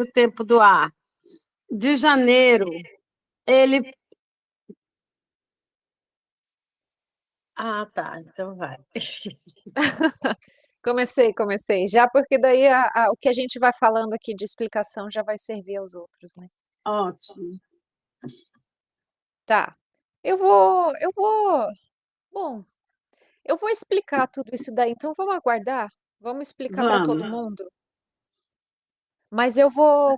o tempo do ar de janeiro, ele. Ah, tá, então vai. Comecei. Já porque daí o que a gente vai falando aqui de explicação já vai servir aos outros, né? Ótimo. Tá. Bom, eu vou explicar tudo isso daí, então vamos aguardar? Vamos explicar para todo Vamos. mundo? Mas eu vou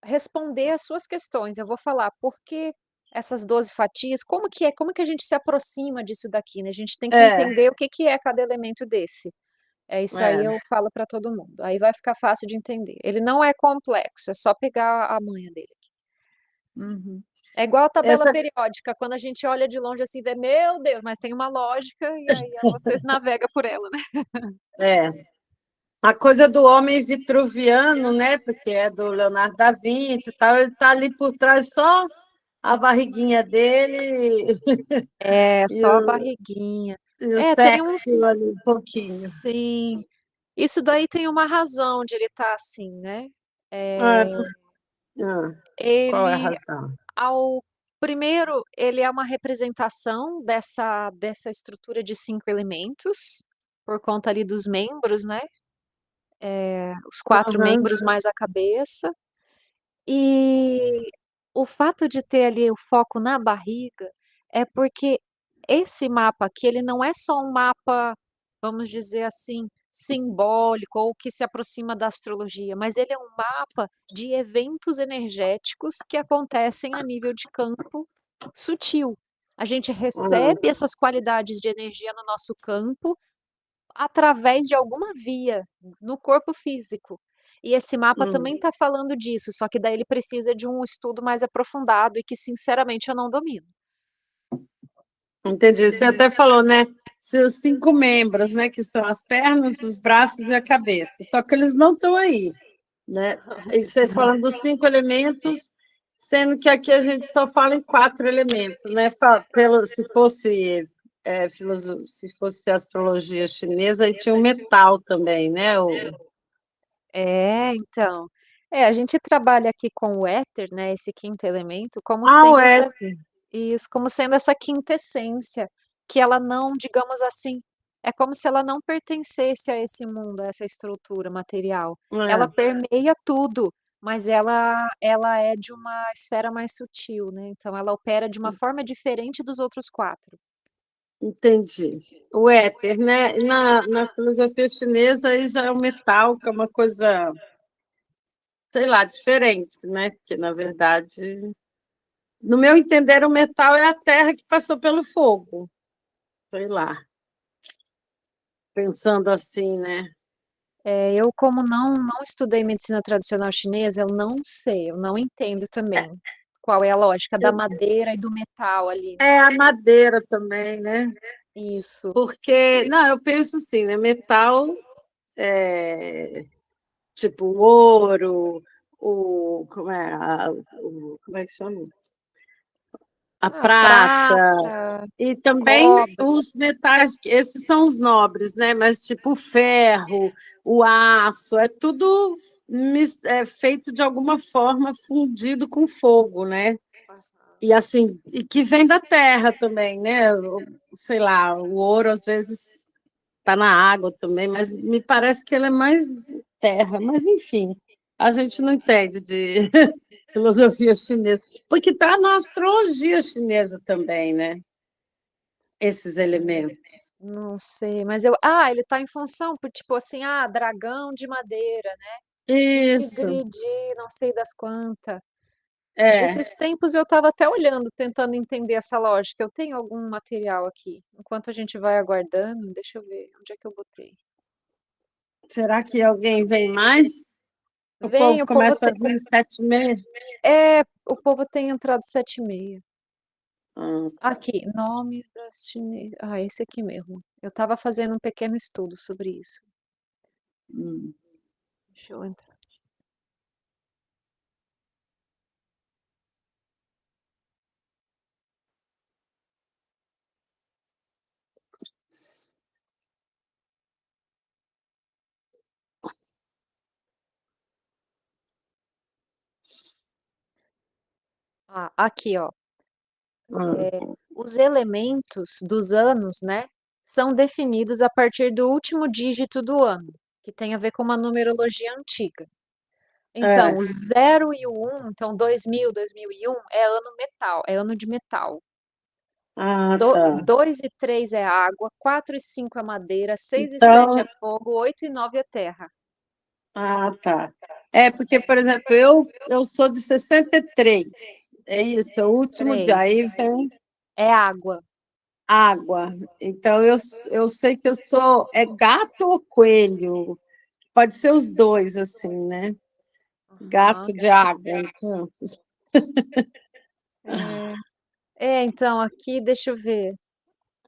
responder as suas questões. Eu vou falar por que essas 12 fatias, como que a gente se aproxima disso daqui, né? A gente tem que É, entender o que que é cada elemento desse. É isso aí, é. eu falo para todo mundo. Aí vai ficar fácil de entender. Ele não é complexo, é só pegar a manha dele. Uhum. É igual a tabela Essa periódica, quando a gente olha de longe assim, vê, meu Deus, mas tem uma lógica e aí você navega por ela, né? é a coisa do homem vitruviano, né? Porque é do Leonardo da Vinci e tal, ele está ali por trás só a barriguinha dele É e só a o, barriguinha. e o É, tem sexo uns. ali um pouquinho. Sim. Isso daí tem uma razão de ele estar assim, né? Ah, É, qual é a ele, razão? ao primeiro, ele é uma representação dessa estrutura de 5 elementos, por conta ali dos membros, né? Os 4 membros Uhum. mais a cabeça. E o fato de ter ali o foco na barriga é porque esse mapa aqui, ele não é só um mapa, vamos dizer assim, simbólico ou que se aproxima da astrologia, mas ele é um mapa de eventos energéticos que acontecem a nível de campo sutil. A gente Uhum. recebe essas qualidades de energia no nosso campo através de alguma via no corpo físico. E esse mapa Uhum. também está falando disso, só que daí ele precisa de um estudo mais aprofundado e que, sinceramente, eu não domino. Entendi. Você até falou, né? Se os 5 membros, né? Que são as pernas, os braços e a cabeça. Só que eles não estão aí, né? E você falando dos 5 elementos, sendo que aqui a gente só fala em 4 elementos, né? Se fosse se fosse astrologia chinesa, aí tinha o metal também, né? Então. A gente trabalha aqui com o éter, né, esse quinto elemento, como O sendo éter. isso, como sendo essa quinta essência, que ela não, digamos assim, é como se ela não pertencesse a esse mundo, a essa estrutura material. Ela É, permeia tudo, mas ela é de uma esfera mais sutil, né? Então ela opera de uma forma diferente dos outros 4. entendi. O éter, né? Na filosofia chinesa, aí já é o metal, que é uma coisa, sei lá, diferente, né? Porque, na verdade, no meu entender, o metal é a terra que passou pelo fogo, sei lá, pensando assim, né? Eu, como não estudei medicina tradicional chinesa, eu não sei, eu não entendo também qual é a lógica da madeira e do metal ali, né? É a madeira também, né? Isso. Porque, não, eu penso assim, né? Metal, é, tipo o ouro, como é que chama? A Ah, prata, prata, e também cobre. os metais, esses são os nobres, né? Mas tipo o ferro, o aço, é tudo feito de alguma forma fundido com fogo, né? E assim, e que vem da terra também, né? Sei lá, o ouro às vezes está na água também, mas me parece que ele é mais terra. Mas enfim, a gente não entende de filosofia chinesa, porque está na astrologia chinesa também, né? Esses elementos. Não sei, mas ele tá em função, tipo assim, dragão de madeira, né? Isso, Tigre de não sei das quantas. é. Esses tempos eu estava até olhando, tentando entender essa lógica. Eu tenho algum material aqui. Enquanto a gente vai aguardando, deixa eu ver, onde é que eu botei? Será que alguém vem mais? O Vem, povo o povo começa a tem, vir 7h30. o povo tem entrado 7h30. Hum, Aqui, nomes das chinesas. Esse aqui mesmo. Eu estava fazendo um pequeno estudo sobre isso. hum. Deixa eu entrar. Ah, aqui, ó. Hum, Os elementos dos anos, né, são definidos a partir do último dígito do ano, que tem a ver com uma numerologia antiga. Então, é. o 0 e o 1, então 2000, 2001 é ano metal, é ano de metal. Ah, tá. 2 e 3 é água, 4 e 5 é madeira, 6 e 7 é Então, fogo, 8 e 9 é terra. ah, tá. É, porque, por exemplo, eu sou de 63. É isso, é o último dia. Aí 3 vem é água. água. Então, eu sei que eu sou. É gato ou coelho? Pode ser os dois, assim, né? Aham. Gato de água. Então. É, então, aqui, deixa eu ver.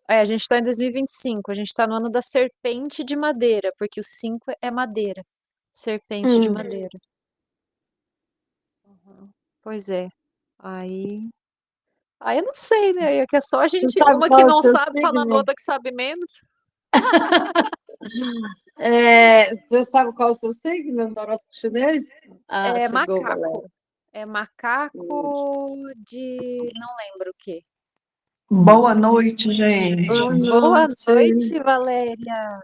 A gente está em 2025, a gente está no ano da serpente de madeira, porque o 5 é madeira. Serpente de Hum. madeira. Uhum. Pois é. Aí. Aí eu não sei, né? É que é só a Você gente, sabe uma que qual é o não seu sabe falando signo? outra que sabe menos. É, você sabe qual é o seu signo no horóscopo chinês? Ah, É chegou, galera. macaco. É macaco de. Não lembro o quê. Boa noite, gente. Boa Boa noite. noite, Valéria.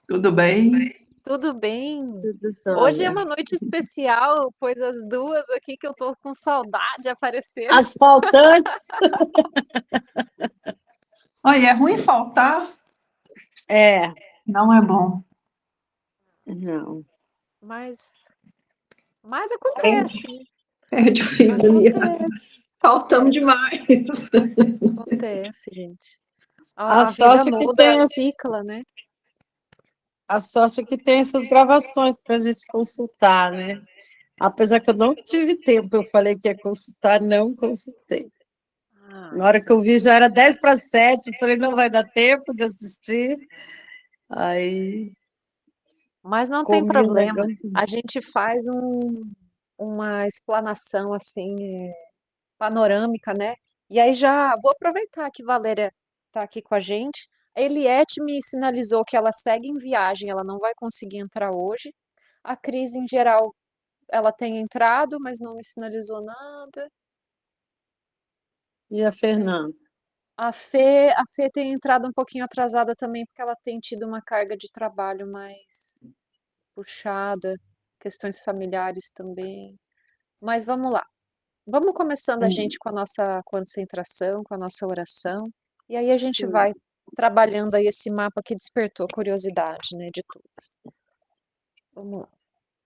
Tudo bem? Tudo bem? Tudo Hoje é jóia. uma noite especial, pois as duas aqui que eu tô com saudade apareceram. Asfaltantes? Olha, é ruim faltar? É, Não é bom. não. Mas, mas É, acontece, né? é difícil, Daniela. Acontece. Faltamos Acontece, demais. acontece, gente. A A vida sorte é que muda, tem, cicla, né? a sorte é que tem essas gravações para a gente consultar, né? Apesar que eu não tive tempo, eu falei que ia consultar, não consultei. Na Ai, hora que eu vi já era 10 para 7, eu falei, não vai dar tempo de assistir. Aí mas não tem comi o problema. negócio. A gente faz uma explanação assim, panorâmica, né? E aí já vou aproveitar que Valéria está aqui com a gente. A Eliette me sinalizou que ela segue em viagem, ela não vai conseguir entrar hoje. A Cris, em geral, ela tem entrado, mas não me sinalizou nada. E a Fernanda? A Fê tem entrado um pouquinho atrasada também, porque ela tem tido uma carga de trabalho mais puxada, questões familiares também. Mas vamos lá. Vamos começando a gente com a nossa concentração, com a nossa oração, e aí a gente Sim. vai trabalhando aí esse mapa que despertou a curiosidade, né, de todos. Vamos lá.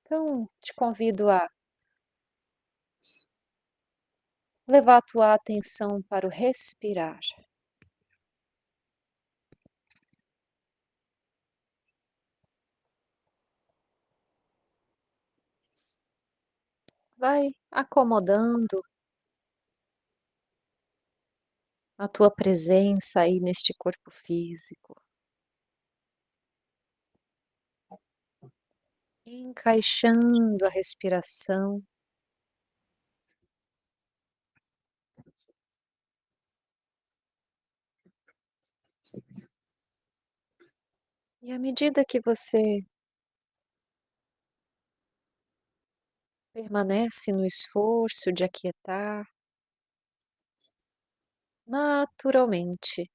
Então, te convido a levar a tua atenção para o respirar. Vai acomodando a tua presença aí neste corpo físico, encaixando a respiração. E à medida que você permanece no esforço de aquietar, naturalmente,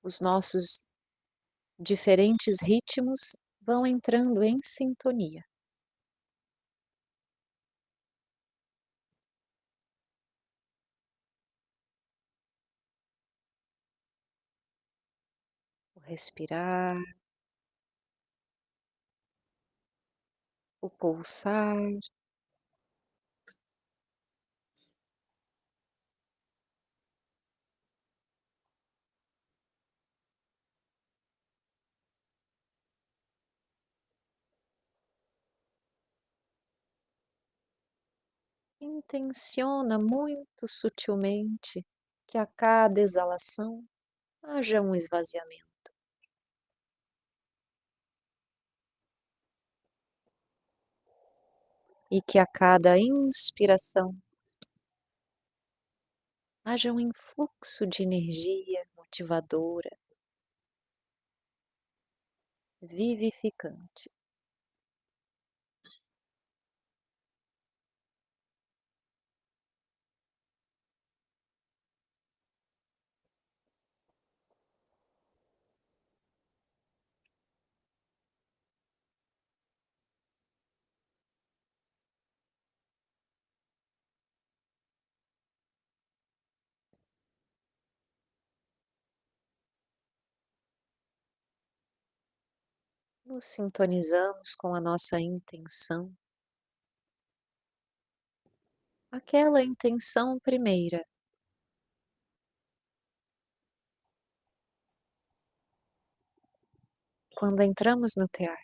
os nossos diferentes ritmos vão entrando em sintonia. O respirar, o pulsar, intenciona muito sutilmente que a cada exalação haja um esvaziamento e que a cada inspiração haja um influxo de energia motivadora, vivificante. nos sintonizamos com a nossa intenção, aquela intenção primeira. Quando entramos no tear,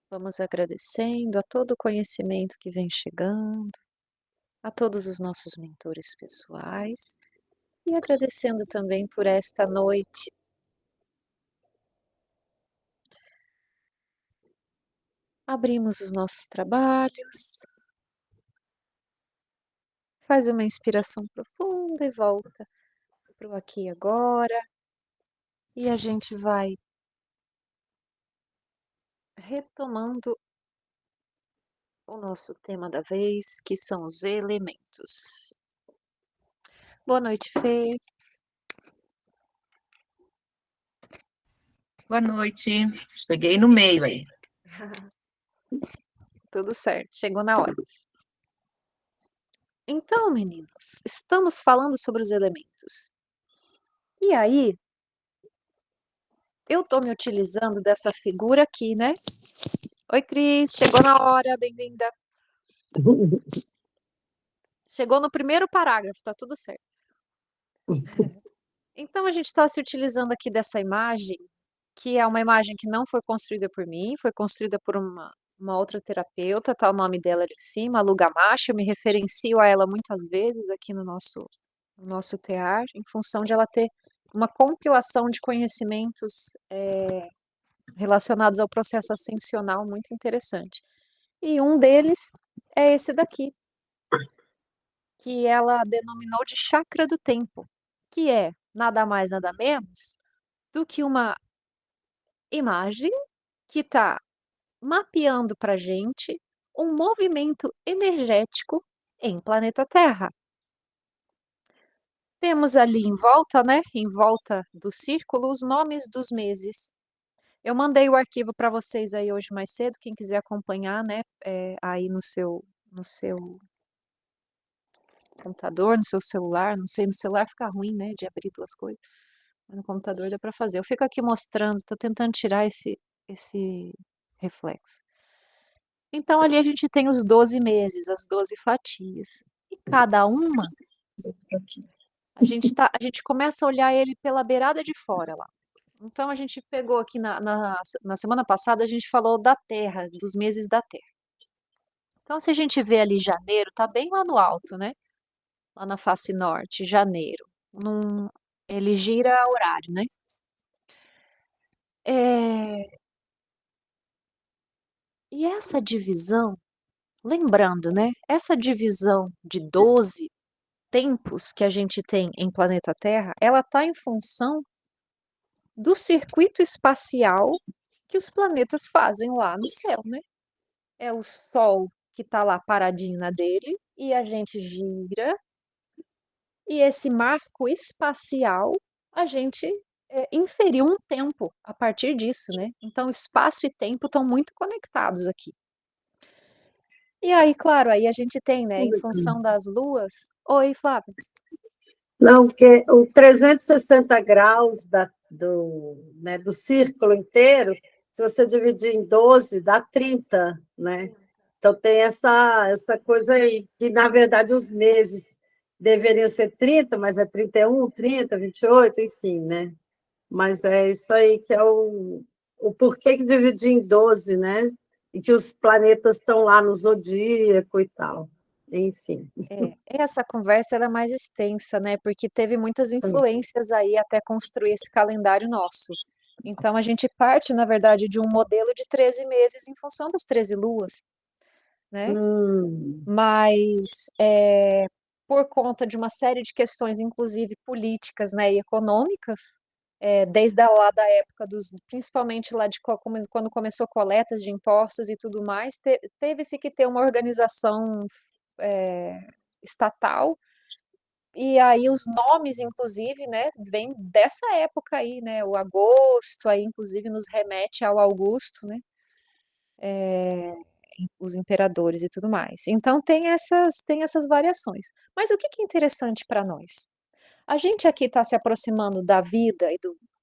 vamos agradecendo a todo o conhecimento que vem chegando, a todos os nossos mentores pessoais e agradecendo também por esta noite. Abrimos os nossos trabalhos, faz uma inspiração profunda e volta para o aqui e agora. E a gente vai retomando o nosso tema da vez, que são os elementos. Boa noite, Fê. Boa noite. Cheguei no meio aí. Tudo certo, chegou na hora. Então, meninas, estamos falando sobre os elementos. E aí, eu tô me utilizando dessa figura aqui, né? Oi, Cris, chegou na hora, bem-vinda. Chegou no primeiro parágrafo, tá tudo certo. Então, a gente está se utilizando aqui dessa imagem, que é uma imagem que não foi construída por mim, foi construída por uma outra terapeuta, tá o nome dela ali em cima, a Lu Gamache. Eu me referencio a ela muitas vezes aqui no nosso TEAR, em função de ela ter uma compilação de conhecimentos relacionados ao processo ascensional muito interessante. E um deles é esse daqui, que ela denominou de chakra do tempo, que é nada mais, nada menos do que uma imagem que está mapeando para a gente um movimento energético em planeta Terra. Temos ali em volta, né, em volta do círculo, os nomes dos meses. Eu mandei o arquivo para vocês aí hoje mais cedo, quem quiser acompanhar, né, aí no seu computador, no seu celular, não sei, no celular fica ruim, né, de abrir duas coisas, mas no computador dá para fazer. Eu fico aqui mostrando, estou tentando tirar esse reflexo. Então, ali a gente tem os 12 meses, as 12 fatias. E cada uma, a gente começa a olhar ele pela beirada de fora lá. Então, a gente pegou aqui na semana passada, a gente falou da Terra, dos meses da Terra. Então, se a gente vê ali janeiro, tá bem lá no alto, né? Lá na face norte, janeiro. Ele gira horário, né? E essa divisão, lembrando, né? Essa divisão de 12 tempos que a gente tem em planeta Terra, ela está em função do circuito espacial que os planetas fazem lá no céu, né? É o Sol que está lá paradinho na dele e a gente gira, e esse marco espacial a gente inferiu um tempo a partir disso, né? Então, espaço e tempo estão muito conectados aqui. E aí, claro, aí a gente tem, né, em função das luas. Oi, Flávia. Não, porque o 360 graus do círculo inteiro, se você dividir em 12, dá 30, né? Então tem essa coisa aí, que na verdade os meses deveriam ser 30, mas é 31, 30, 28, enfim, né? Mas é isso aí que é o porquê que dividir em 12, né? E que os planetas estão lá no zodíaco e tal. Enfim. Essa conversa era mais extensa, né? Porque teve muitas influências aí até construir esse calendário nosso. Então a gente parte, na verdade, de um modelo de 13 meses em função das 13 luas, né? Mas por conta de uma série de questões, inclusive políticas, né, e econômicas, desde lá da época principalmente lá de quando começou coletas de impostos e tudo mais, teve-se que ter uma organização estatal, e aí os nomes, inclusive, né, vêm dessa época aí, né, o agosto, aí inclusive nos remete ao Augusto, né, os imperadores e tudo mais. Então tem essas variações. Mas o que que é interessante para nós? A gente aqui está se aproximando da vida e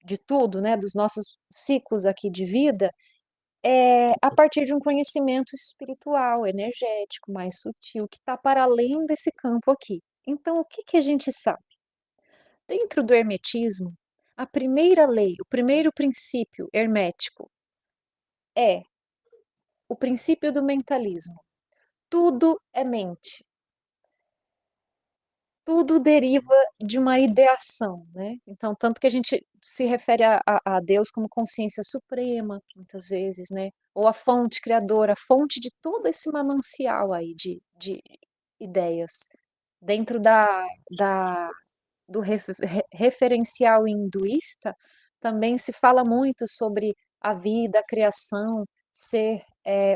de tudo, né, dos nossos ciclos aqui de vida, a partir de um conhecimento espiritual, energético, mais sutil, que está para além desse campo aqui. Então, o que que a gente sabe? Dentro do hermetismo, a primeira lei, o primeiro princípio hermético é o princípio do mentalismo. Tudo é mente. Tudo deriva de uma ideação, né? Então, tanto que a gente se refere a Deus como consciência suprema, muitas vezes, né? Ou a fonte criadora, a fonte de todo esse manancial aí de ideias. Dentro do referencial hinduísta, também se fala muito sobre a vida, a criação, ser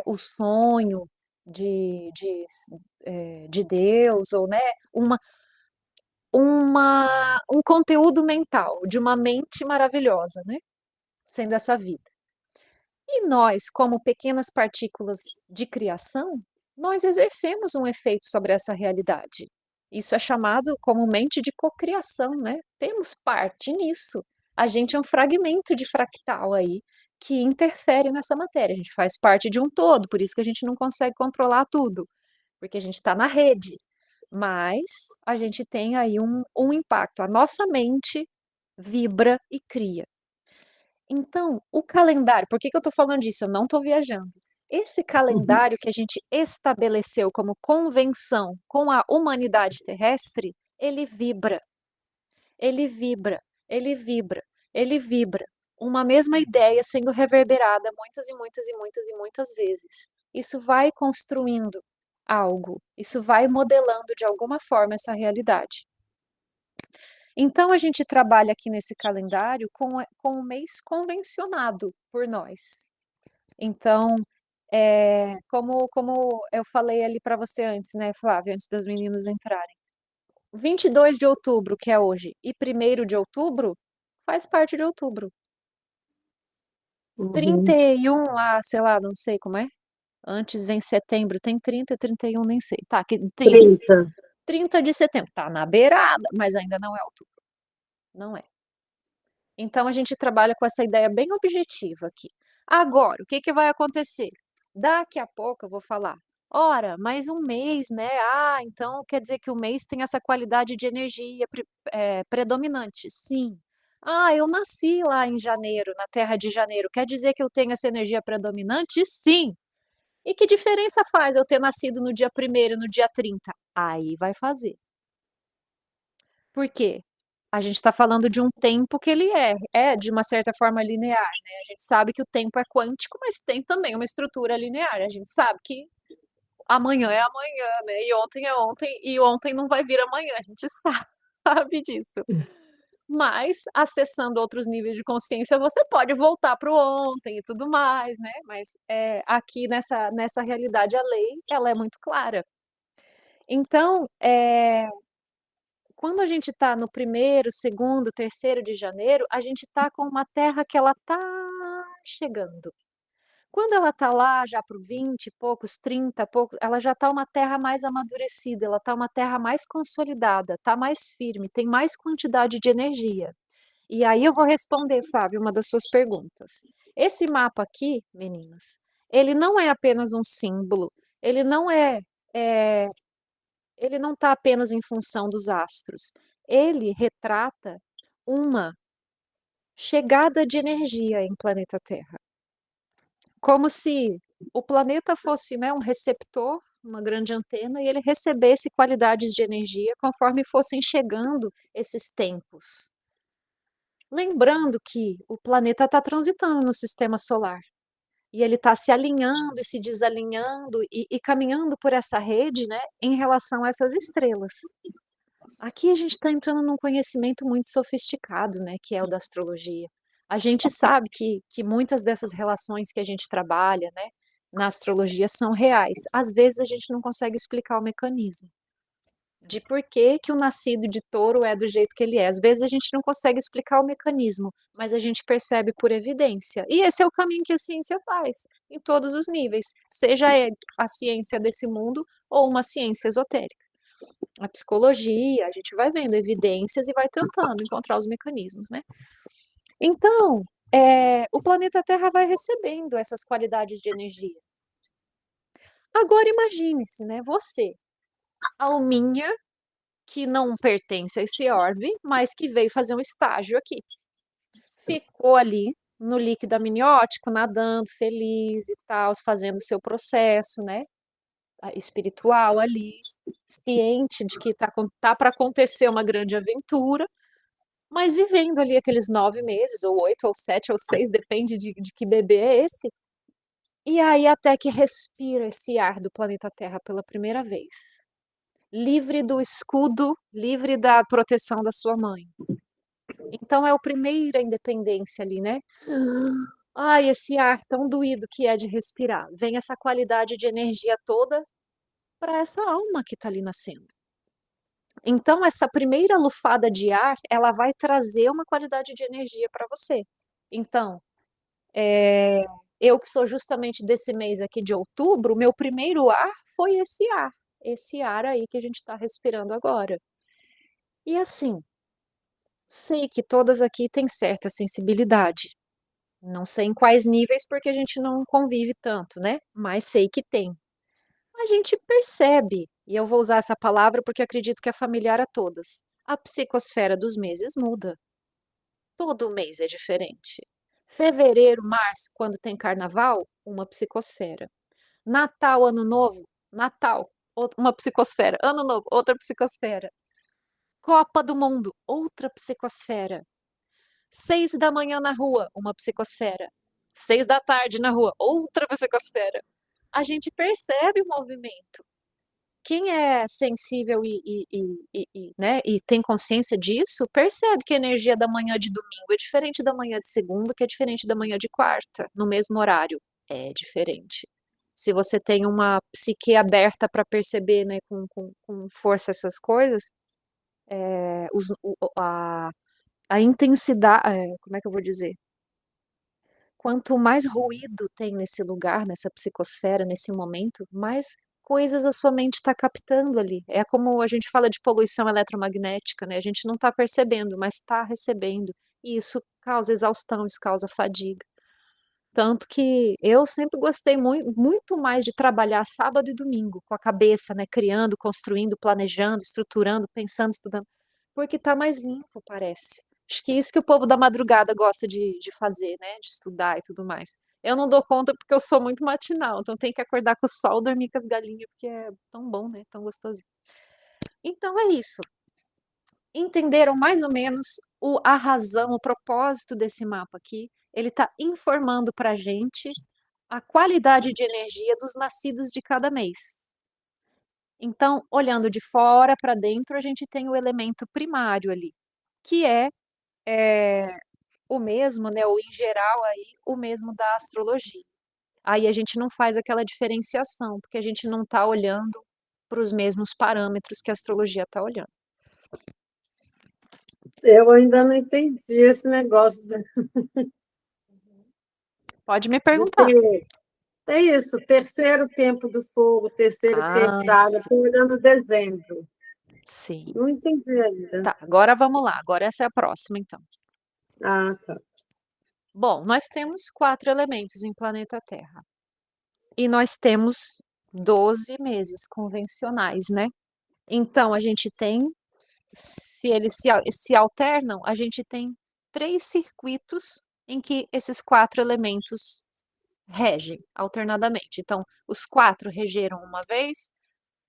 o sonho de Deus, ou né, um conteúdo mental, de uma mente maravilhosa, né? Sendo essa vida. E nós, como pequenas partículas de criação, nós exercemos um efeito sobre essa realidade. Isso é chamado comumente de cocriação, né? Temos parte nisso. A gente é um fragmento de fractal aí que interfere nessa matéria. A gente faz parte de um todo, por isso que a gente não consegue controlar tudo, porque a gente está na rede. Mas a gente tem aí um impacto. A nossa mente vibra e cria. Então, o calendário, por que que eu estou falando disso? Eu não estou viajando. Esse calendário que a gente estabeleceu como convenção com a humanidade terrestre, ele vibra, ele vibra, ele vibra, ele vibra. Uma mesma ideia sendo reverberada muitas e muitas e muitas e muitas vezes. Isso vai construindo algo, isso vai modelando de alguma forma essa realidade. Então, a gente trabalha aqui nesse calendário com o mês convencionado por nós. Então, como eu falei ali para você antes, né, Flávia, antes das meninas entrarem. 22 de outubro, que é hoje, e 1º de outubro, faz parte de outubro. 31 lá, sei lá, não sei como é. Antes vem setembro, tem 30, 31, nem sei. Tá, 30 de setembro, tá na beirada, mas ainda não é outubro. Não é. Então a gente trabalha com essa ideia bem objetiva aqui. Agora, o que que vai acontecer? Daqui a pouco eu vou falar, ora, mais um mês, né? Ah, então quer dizer que o mês tem essa qualidade de energia predominante. Sim. Ah, eu nasci lá em janeiro, na terra de janeiro. Quer dizer que eu tenho essa energia predominante? Sim. E que diferença faz eu ter nascido no dia 1º, no dia 30? Aí vai fazer. Por quê? A gente está falando de um tempo que ele é de uma certa forma linear, né? A gente sabe que o tempo é quântico, mas tem também uma estrutura linear. A gente sabe que amanhã é amanhã, né? E ontem é ontem, e ontem não vai vir amanhã. A gente sabe disso. Mas, acessando outros níveis de consciência, você pode voltar para o ontem e tudo mais, né? Mas aqui nessa realidade, a lei, ela é muito clara. Então, quando a gente está no 1º, 2º, 3º de janeiro, a gente está com uma terra que ela está chegando. Quando ela está lá já para o 20 e poucos, 30 e poucos, ela já está uma terra mais amadurecida, ela está uma terra mais consolidada, está mais firme, tem mais quantidade de energia. E aí eu vou responder, Flávio, uma das suas perguntas. Esse mapa aqui, meninas, ele não é apenas um símbolo, ele não ele não está apenas em função dos astros. Ele retrata uma chegada de energia em planeta Terra. Como se o planeta fosse, né, um receptor, uma grande antena, e ele recebesse qualidades de energia conforme fossem chegando esses tempos. Lembrando que o planeta está transitando no sistema solar. E ele está se alinhando e se desalinhando e caminhando por essa rede, né, em relação a essas estrelas. Aqui a gente está entrando num conhecimento muito sofisticado, né, que é o da astrologia. A gente sabe que muitas dessas relações que a gente trabalha, né, na astrologia são reais. Às vezes a gente não consegue explicar o mecanismo. de por que que o nascido de touro é do jeito que ele é. Às vezes a gente não consegue explicar o mecanismo, mas a gente percebe por evidência. E esse é o caminho que a ciência faz, em todos os níveis, seja a ciência desse mundo ou uma ciência esotérica. A psicologia, a gente vai vendo evidências e vai tentando encontrar os mecanismos, né? Então, o planeta Terra vai recebendo essas qualidades de energia. Agora imagine-se, né? Você, alminha, que não pertence a esse orbe, mas que veio fazer um estágio aqui. Ficou ali no líquido amniótico, nadando, feliz e tal, fazendo o seu processo, né? Espiritual ali, ciente de que tá para acontecer uma grande aventura, mas vivendo ali aqueles 9 meses, ou 8, ou 7, ou 6, depende de que bebê é esse. E aí até que respira esse ar do planeta Terra pela primeira vez. Livre do escudo, livre da proteção da sua mãe. Então é a primeira independência ali, né? Ai, esse ar tão doído que é de respirar. Vem essa qualidade de energia toda para essa alma que está ali nascendo. Então essa primeira lufada de ar, ela vai trazer uma qualidade de energia para você. Então, eu que sou justamente desse mês aqui de outubro, meu primeiro ar foi esse ar aí que a gente está respirando agora. E assim, sei que todas aqui têm certa sensibilidade. Não sei em quais níveis, porque a gente não convive tanto, né? Mas sei que tem. A gente percebe, e eu vou usar essa palavra porque acredito que é familiar a todas. A psicosfera dos meses muda. Todo mês é diferente. Fevereiro, março, quando tem carnaval, uma psicosfera. Natal, Ano Novo, Natal, uma psicosfera. Ano Novo, outra psicosfera. Copa do Mundo, outra psicosfera. 6 da manhã na rua, uma psicosfera. 6 da tarde na rua, outra psicosfera. A gente percebe o movimento. Quem é sensível né, e tem consciência disso, percebe que a energia da manhã de domingo é diferente da manhã de segunda, que é diferente da manhã de quarta, no mesmo horário. É diferente. Se você tem uma psique aberta para perceber, né, com força essas coisas, a intensidade, como é que eu vou dizer? Quanto mais ruído tem nesse lugar, nessa psicosfera, nesse momento, mais coisas a sua mente está captando ali. É como a gente fala de poluição eletromagnética, né? A gente não está percebendo, mas está recebendo. E isso causa exaustão, isso causa fadiga. Tanto que eu sempre gostei muito mais de trabalhar sábado e domingo, com a cabeça, né? Criando, construindo, planejando, estruturando, pensando, estudando, porque está mais limpo, parece. Acho que isso que o povo da madrugada gosta de fazer, né? De estudar e tudo mais. Eu não dou conta porque eu sou muito matinal, então tem que acordar com o sol, dormir com as galinhas, porque é tão bom, né? Tão gostoso. Então é isso. Entenderam mais ou menos a razão, o propósito desse mapa aqui? Ele está informando para a gente a qualidade de energia dos nascidos de cada mês. Então, olhando de fora para dentro, a gente tem o elemento primário ali, que é o mesmo, né, ou em geral aí, o mesmo da astrologia. Aí a gente não faz aquela diferenciação, porque a gente não está olhando para os mesmos parâmetros que a astrologia está olhando. Eu ainda não entendi esse negócio Pode me de perguntar. ter. É isso, terceiro tempo do fogo, terceiro tempo da água. Estou olhando dezembro. Sim. Não entendi ainda. Tá, agora vamos lá. Agora essa é a próxima, então. Ah, tá. Bom, nós temos 4 elementos em planeta Terra. E nós temos 12 meses convencionais, né? Então, a gente tem, se eles se alternam, a gente tem 3 circuitos em que esses 4 elementos regem alternadamente. Então, os 4 regeram uma vez,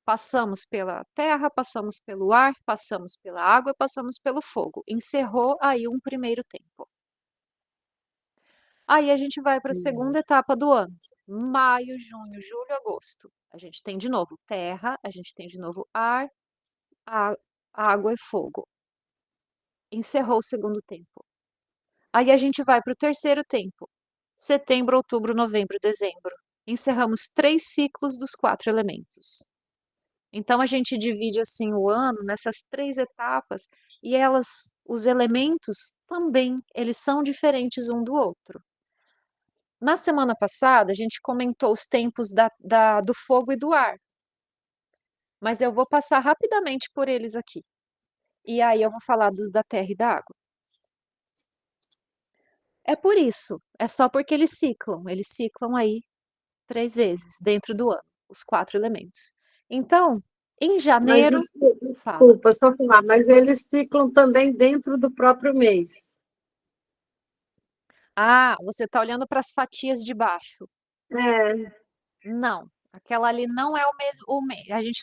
passamos pela terra, passamos pelo ar, passamos pela água e passamos pelo fogo. Encerrou aí um primeiro tempo. Aí a gente vai para a segunda etapa do ano. Maio, junho, julho, agosto. A gente tem de novo terra, a gente tem de novo ar, água e fogo. Encerrou o segundo tempo. Aí a gente vai para o terceiro tempo. Setembro, outubro, novembro, dezembro. Encerramos 3 ciclos dos 4 elementos. Então a gente divide assim o ano nessas 3 etapas e os elementos também, eles são diferentes um do outro. Na semana passada, a gente comentou os tempos do fogo e do ar, mas eu vou passar rapidamente por eles aqui. E aí eu vou falar dos da terra e da água. É por isso, é só porque eles ciclam aí 3 vezes dentro do ano, os 4 elementos. Então, em Mas janeiro, fala. desculpa, só falar, mas eles ciclam também dentro do próprio mês. Ah, você está olhando para as fatias de baixo. É, Não, aquela ali não é o mês.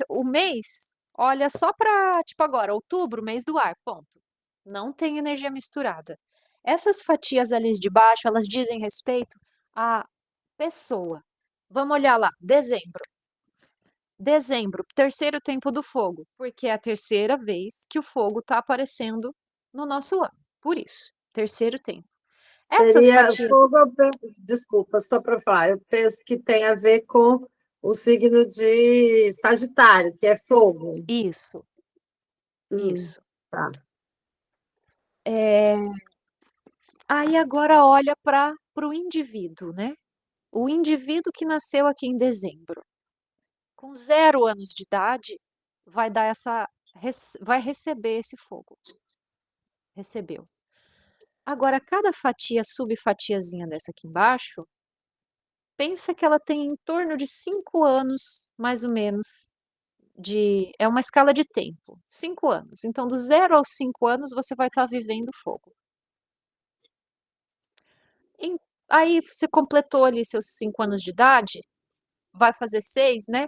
O mês olha só para, tipo agora, outubro, mês do ar, ponto. Não tem energia misturada. Essas fatias ali de baixo, elas dizem respeito à pessoa. Vamos olhar lá, dezembro. Dezembro, terceiro tempo do fogo, porque é a terceira vez que o fogo está aparecendo no nosso ano. Por isso, terceiro tempo. Essas seria fatias, fogo, desculpa, só para falar, eu penso que tem a ver com o signo de Sagitário, que é fogo. isso, isso. Tá. Aí agora olha para o indivíduo, né? O indivíduo que nasceu aqui em dezembro, com 0 anos de idade, vai dar vai receber esse fogo. Recebeu. Agora, cada fatia, subfatiazinha dessa aqui embaixo, pensa que ela tem em torno de 5 anos, mais ou menos, é uma escala de tempo, 5 anos. Então, do 0 aos 5 anos, você vai estar vivendo fogo. Em- Aí, você completou ali seus 5 anos de idade, vai fazer 6, né?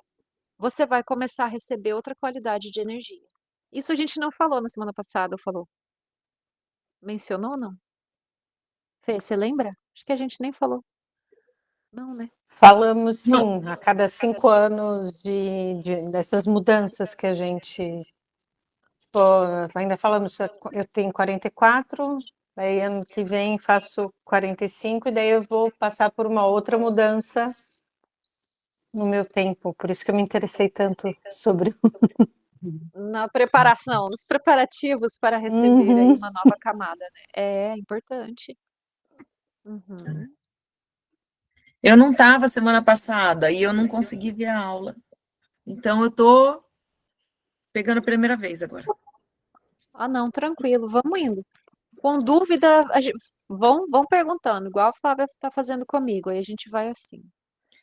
Você vai começar a receber outra qualidade de energia. Isso a gente não falou na semana passada, ou falou? Mencionou, não? Fê, você lembra? Acho que a gente nem falou. Não, né? Falamos Não. sim, a cada 5 anos dessas mudanças que a gente. Tipo, ainda falamos, eu tenho 44, daí ano que vem faço 45, e daí eu vou passar por uma outra mudança no meu tempo, por isso que eu me interessei tanto sobre. Na preparação, nos preparativos para receber aí uma nova camada, né? É importante. Uhum. Eu não estava semana passada e eu não consegui ver a aula. Então, eu estou pegando a primeira vez agora. Ah, não, tranquilo, vamos indo. Com dúvida, vão perguntando, igual a Flávia está fazendo comigo, aí a gente vai assim.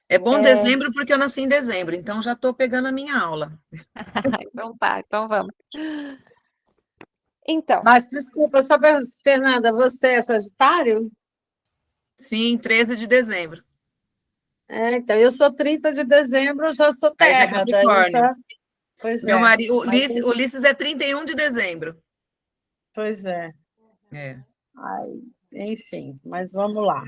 É bom dezembro porque eu nasci em dezembro, então já estou pegando a minha aula. Então tá, então vamos. Então, Mas, desculpa, só para Fernanda, você é Sagitário? Sim, 13 de dezembro. Então, eu sou 30 de dezembro, eu já sou Aí já é terra, daí Capricórnio. tá. Pois Meu é, marido, mas, Ulisses é 31 de dezembro. pois é. É. Ai, enfim, mas vamos lá.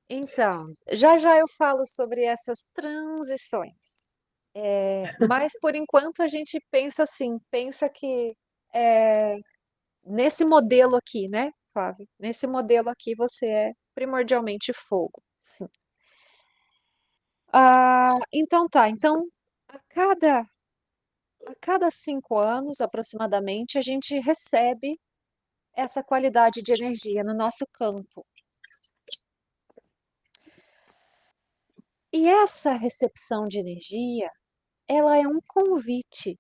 então, já já eu falo sobre essas transições. Mas por enquanto a gente pensa assim, pensa que é, nesse modelo aqui, né, Flávio? Nesse modelo aqui você é primordialmente fogo, sim. Então tá, então a cada, a cada 5 anos aproximadamente a gente recebe essa qualidade de energia no nosso campo. E essa recepção de energia, ela é um convite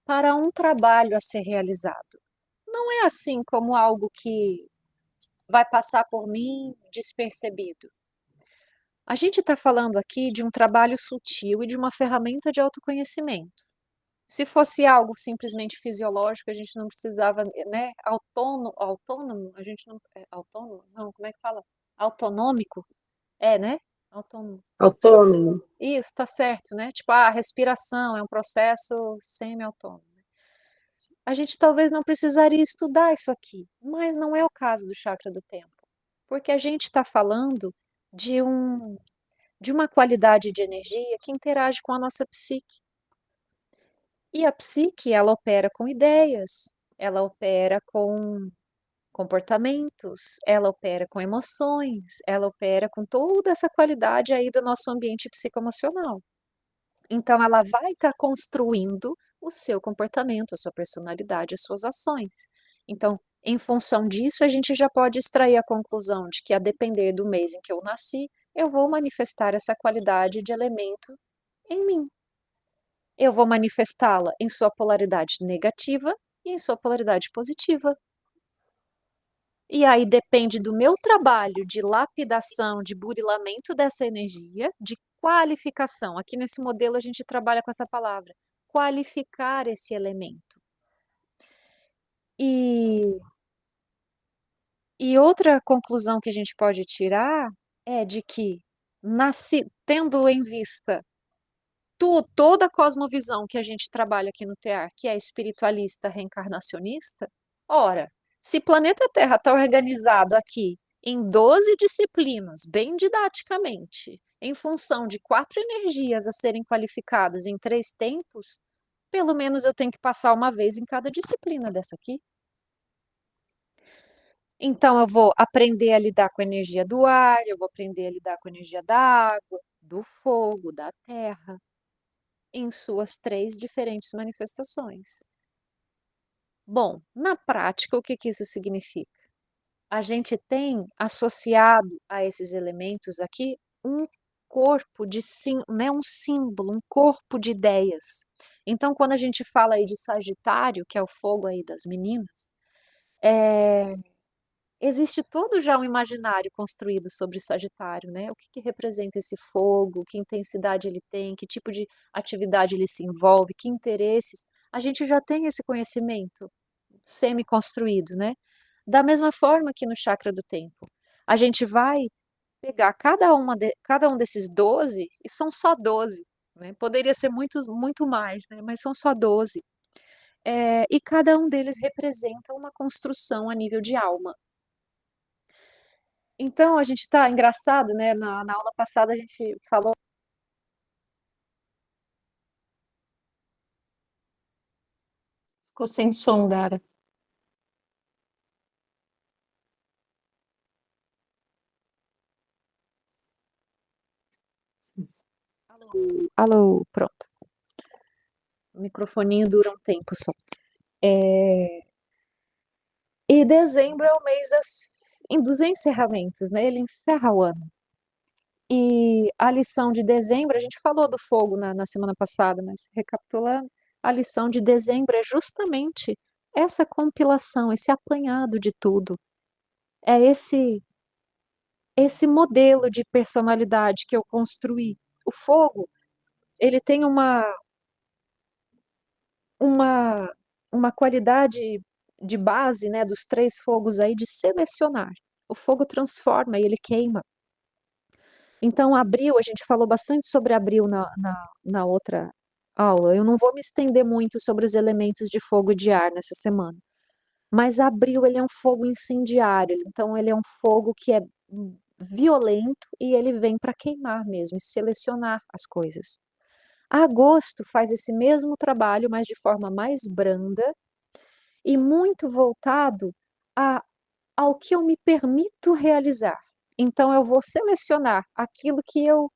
para um trabalho a ser realizado. Não é assim como algo que vai passar por mim despercebido. A gente está falando aqui de um trabalho sutil e de uma ferramenta de autoconhecimento. Se fosse algo simplesmente fisiológico, a gente não precisava, né, autônomo, a gente não, autônomo, não, como é que fala? Autonômico? Né? Autônomo. Autônomo. Isso, tá certo, né? Tipo, a respiração é um processo semi-autônomo. A gente talvez não precisaria estudar isso aqui, mas não é o caso do chakra do tempo, porque a gente está falando de de uma qualidade de energia que interage com a nossa psique. E a psique, ela opera com ideias, ela opera com comportamentos, ela opera com emoções, ela opera com toda essa qualidade aí do nosso ambiente psicoemocional. Então, ela vai estar construindo o seu comportamento, a sua personalidade, as suas ações. Então, em função disso, a gente já pode extrair a conclusão de que, a depender do mês em que eu nasci, eu vou manifestar essa qualidade de elemento em mim. Eu vou manifestá-la em sua polaridade negativa e em sua polaridade positiva. E aí depende do meu trabalho de lapidação, de burilamento dessa energia, de qualificação. Aqui nesse modelo a gente trabalha com essa palavra, qualificar esse elemento. E outra conclusão que a gente pode tirar é de que, tendo em vista toda a cosmovisão que a gente trabalha aqui no TEAR, que é espiritualista, reencarnacionista, ora, se planeta Terra está organizado aqui em 12 disciplinas, bem didaticamente, em função de 4 energias a serem qualificadas em 3 tempos, pelo menos eu tenho que passar uma vez em cada disciplina dessa aqui. Então, eu vou aprender a lidar com a energia do ar, eu vou aprender a lidar com a energia da água, do fogo, da terra, em suas 3 diferentes manifestações. Bom, na prática, o que isso significa? A gente tem associado a esses elementos aqui um corpo de né, um símbolo, um corpo de ideias. Então, quando a gente fala aí de Sagitário, que é o fogo aí das meninas, existe todo já um imaginário construído sobre Sagitário, né? O que representa esse fogo, que intensidade ele tem, que tipo de atividade ele se envolve, que interesses. A gente já tem esse conhecimento semi-construído, né? Da mesma forma que no chakra do tempo. A gente vai pegar cada um desses 12, e são só 12, né? Poderia ser muito mais, né? Mas são só 12. E cada um deles representa uma construção a nível de alma. Então, a gente está engraçado, né? Na aula passada a gente falou. Ficou sem som, Dara. Alô, pronto. O microfoninho dura um tempo só. E dezembro é o mês dos encerramentos, né? Ele encerra o ano. E a lição de dezembro, a gente falou do fogo na semana passada, mas recapitulando, a lição de dezembro é justamente essa compilação, esse apanhado de tudo. É esse modelo de personalidade que eu construí. O fogo, ele tem uma qualidade de base, né, dos 3 fogos aí, de selecionar. O fogo transforma e ele queima. Então, abril, a gente falou bastante sobre abril na outra aula. Eu não vou me estender muito sobre os elementos de fogo e de ar nessa semana. Mas abril, ele é um fogo incendiário. Então, ele é um fogo que é violento e ele vem para queimar mesmo, e selecionar as coisas. Agosto faz esse mesmo trabalho, mas de forma mais branda e muito voltado ao que eu me permito realizar. Então, eu vou selecionar aquilo que eu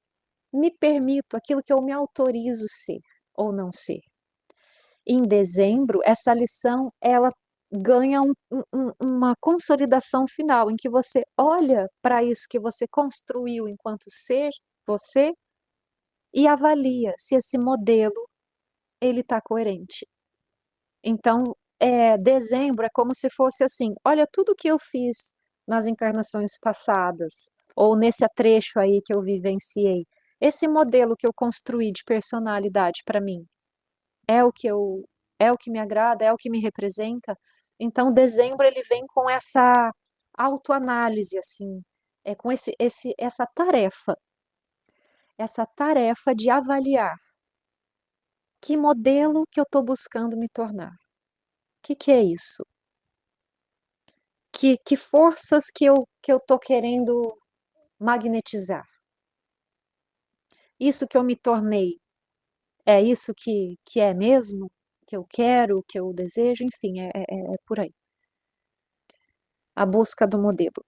me permito, aquilo que eu me autorizo ser ou não ser. Em dezembro, essa lição, ela ganha uma consolidação final, em que você olha para isso que você construiu enquanto ser, você, e avalia se esse modelo ele está coerente. Então, dezembro é como se fosse assim, olha tudo que eu fiz nas encarnações passadas, ou nesse trecho aí que eu vivenciei. Esse modelo que eu construí de personalidade para mim é o que me agrada, é o que me representa. Então, dezembro ele vem com essa autoanálise assim, com essa tarefa de avaliar que modelo que eu estou buscando me tornar. O que é isso? Que forças que eu estou querendo magnetizar? Isso que eu me tornei, é isso que é mesmo? Que eu quero, que eu desejo? Enfim, é por aí. A busca do modelo.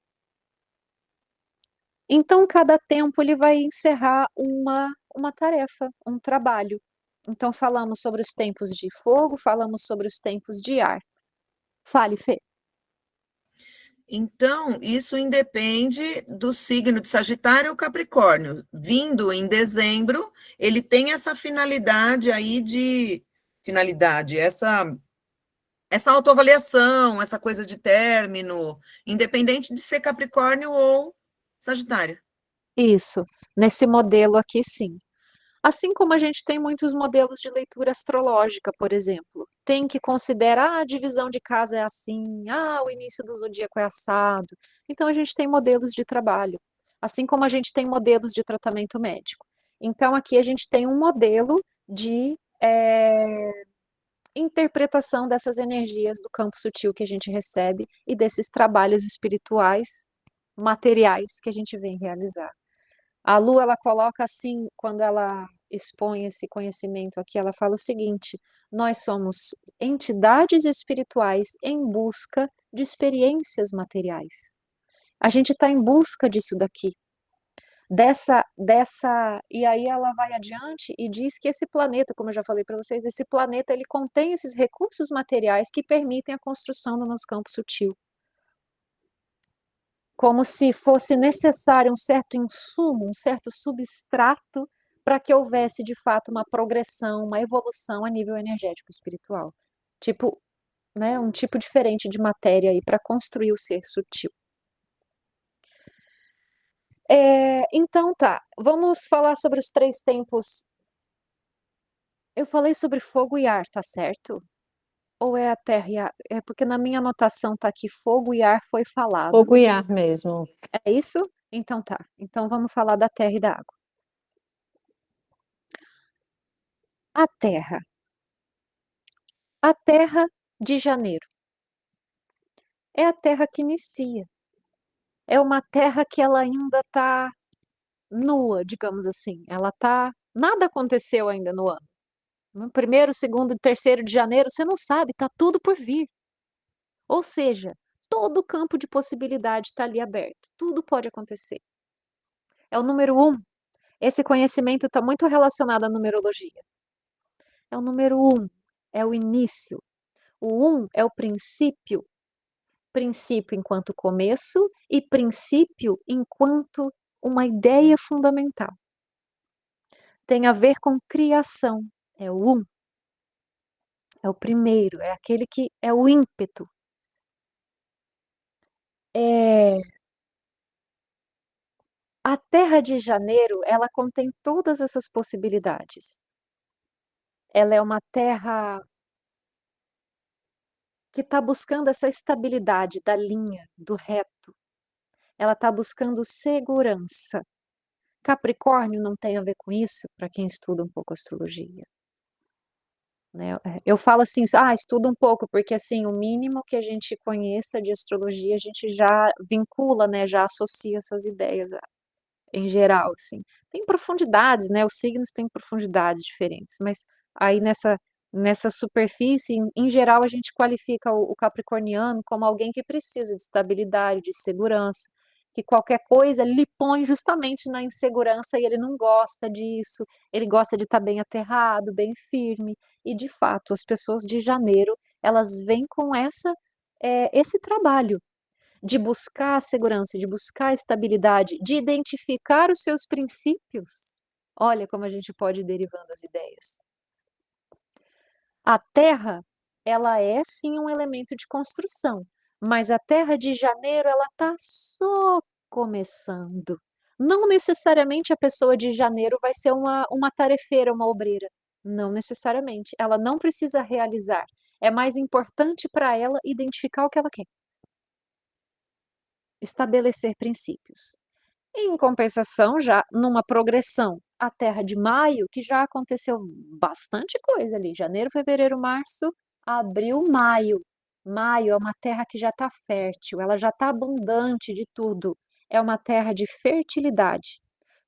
Então, cada tempo ele vai encerrar uma tarefa, um trabalho. Então, falamos sobre os tempos de fogo, falamos sobre os tempos de ar. Fale, Fê. Então, isso independe do signo de Sagitário ou Capricórnio. Vindo em dezembro, ele tem essa finalidade aí essa autoavaliação, essa coisa de término, independente de ser Capricórnio ou Sagitário. Isso, nesse modelo aqui, sim. Assim como a gente tem muitos modelos de leitura astrológica, por exemplo. Tem que considerar a divisão de casa é assim, o início do zodíaco é assado. Então a gente tem modelos de trabalho, assim como a gente tem modelos de tratamento médico. Então aqui a gente tem um modelo de interpretação dessas energias do campo sutil que a gente recebe e desses trabalhos espirituais, materiais que a gente vem realizar. A Lu, ela coloca assim, quando ela expõe esse conhecimento aqui, ela fala o seguinte: nós somos entidades espirituais em busca de experiências materiais. A gente está em busca disso daqui, e aí ela vai adiante e diz que esse planeta, como eu já falei para vocês, esse planeta ele contém esses recursos materiais que permitem a construção do nosso campo sutil. Como se fosse necessário um certo insumo, um certo substrato para que houvesse de fato uma progressão, uma evolução a nível energético espiritual. Tipo, né, um tipo diferente de matéria aí para construir o ser sutil. Então tá, vamos falar sobre os 3 tempos. Eu falei sobre fogo e ar, tá certo? Ou é a terra e ar? É porque na minha anotação tá aqui fogo e ar foi falado. Fogo e ar mesmo. É isso? Então tá. Então vamos falar da terra e da água. A terra. A terra de janeiro. É a terra que inicia. É uma terra que ela ainda está nua, digamos assim. Nada aconteceu ainda no ano. No 1º, 2º, 3º de janeiro, você não sabe, está tudo por vir. Ou seja, todo o campo de possibilidade está ali aberto. Tudo pode acontecer. É o número 1. Esse conhecimento está muito relacionado à numerologia. É o número 1. É o início. O 1 é o princípio. Princípio enquanto começo e princípio enquanto uma ideia fundamental. Tem a ver com criação. É o 1. É o primeiro, é aquele que é o ímpeto. A Terra de Janeiro, ela contém todas essas possibilidades. Ela é uma terra que está buscando essa estabilidade da linha, do reto. Ela está buscando segurança. Capricórnio não tem a ver com isso, para quem estuda um pouco astrologia. Né? Eu falo assim, estuda um pouco, porque assim, o mínimo que a gente conheça de astrologia, a gente já vincula, né, já associa essas ideias em geral, assim. Tem profundidades, né, os signos têm profundidades diferentes, mas aí nessa superfície, em geral, a gente qualifica o capricorniano como alguém que precisa de estabilidade, de segurança, que qualquer coisa lhe põe justamente na insegurança e ele não gosta disso, ele gosta de estar bem aterrado, bem firme, e de fato, as pessoas de janeiro, elas vêm com esse trabalho de buscar a segurança, de buscar a estabilidade, de identificar os seus princípios. Olha como a gente pode ir derivando as ideias. A Terra, ela é sim um elemento de construção, mas a Terra de janeiro, ela está só começando. Não necessariamente a pessoa de janeiro vai ser uma tarefeira, uma obreira. Não necessariamente. Ela não precisa realizar. É mais importante para ela identificar o que ela quer. Estabelecer princípios. Em compensação, já numa progressão, a Terra de maio, que já aconteceu bastante coisa ali, janeiro, fevereiro, março, abril, maio. Maio é uma terra que já está fértil, ela já está abundante de tudo. É uma terra de fertilidade.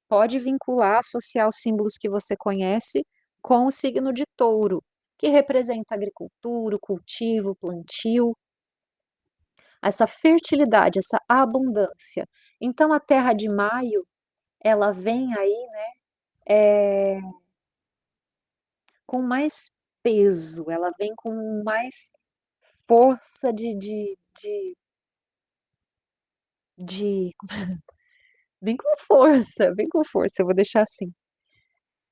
Pode vincular, associar os símbolos que você conhece com o signo de touro, que representa agricultura, o cultivo, o plantio, essa fertilidade, essa abundância. Então, a terra de maio, ela vem aí, né, com mais peso, ela vem com mais força de vem com força, eu vou deixar assim,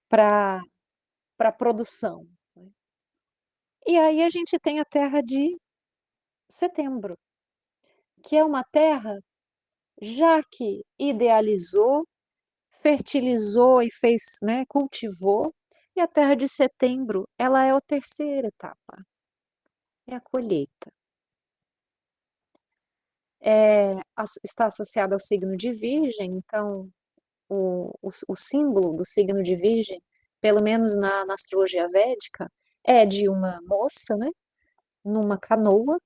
para produção, né. E aí a gente tem a terra de Setembro, que é uma terra já que idealizou, fertilizou e fez, né, cultivou, e a terra de Setembro, ela é a terceira etapa, é a colheita. Está associada ao signo de Virgem, então o símbolo do signo de Virgem, pelo menos na astrologia védica, é de uma moça, né, numa canoa,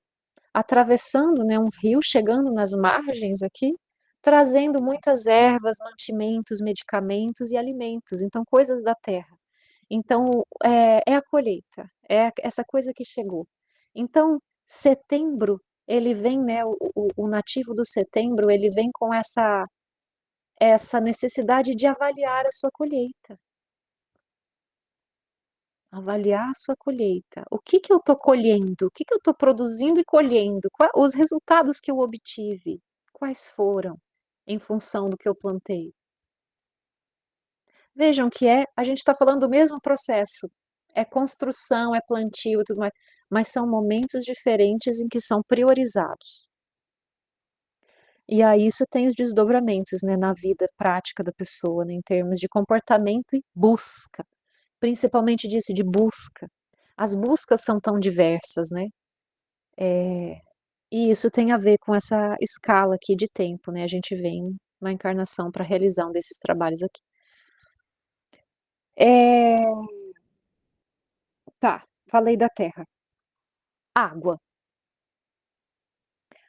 atravessando, né, um rio, chegando nas margens aqui, trazendo muitas ervas, mantimentos, medicamentos e alimentos, então coisas da terra. Então, é a colheita, é essa coisa que chegou. Então, Setembro, ele vem, né, o nativo do Setembro, ele vem com essa necessidade de avaliar a sua colheita. Avaliar a sua colheita. O que que eu estou colhendo? O que que eu estou produzindo e colhendo? Os resultados que eu obtive, quais foram em função do que eu plantei? Vejam que a gente está falando do mesmo processo. É construção, é plantio e tudo mais, mas são momentos diferentes em que são priorizados. E aí isso tem os desdobramentos, né, na vida prática da pessoa, né, em termos de comportamento e busca, principalmente disso, de busca. As buscas são tão diversas, né? E isso tem a ver com essa escala aqui de tempo, né? A gente vem na encarnação para realizar um desses trabalhos aqui. É, tá, falei da terra. Água.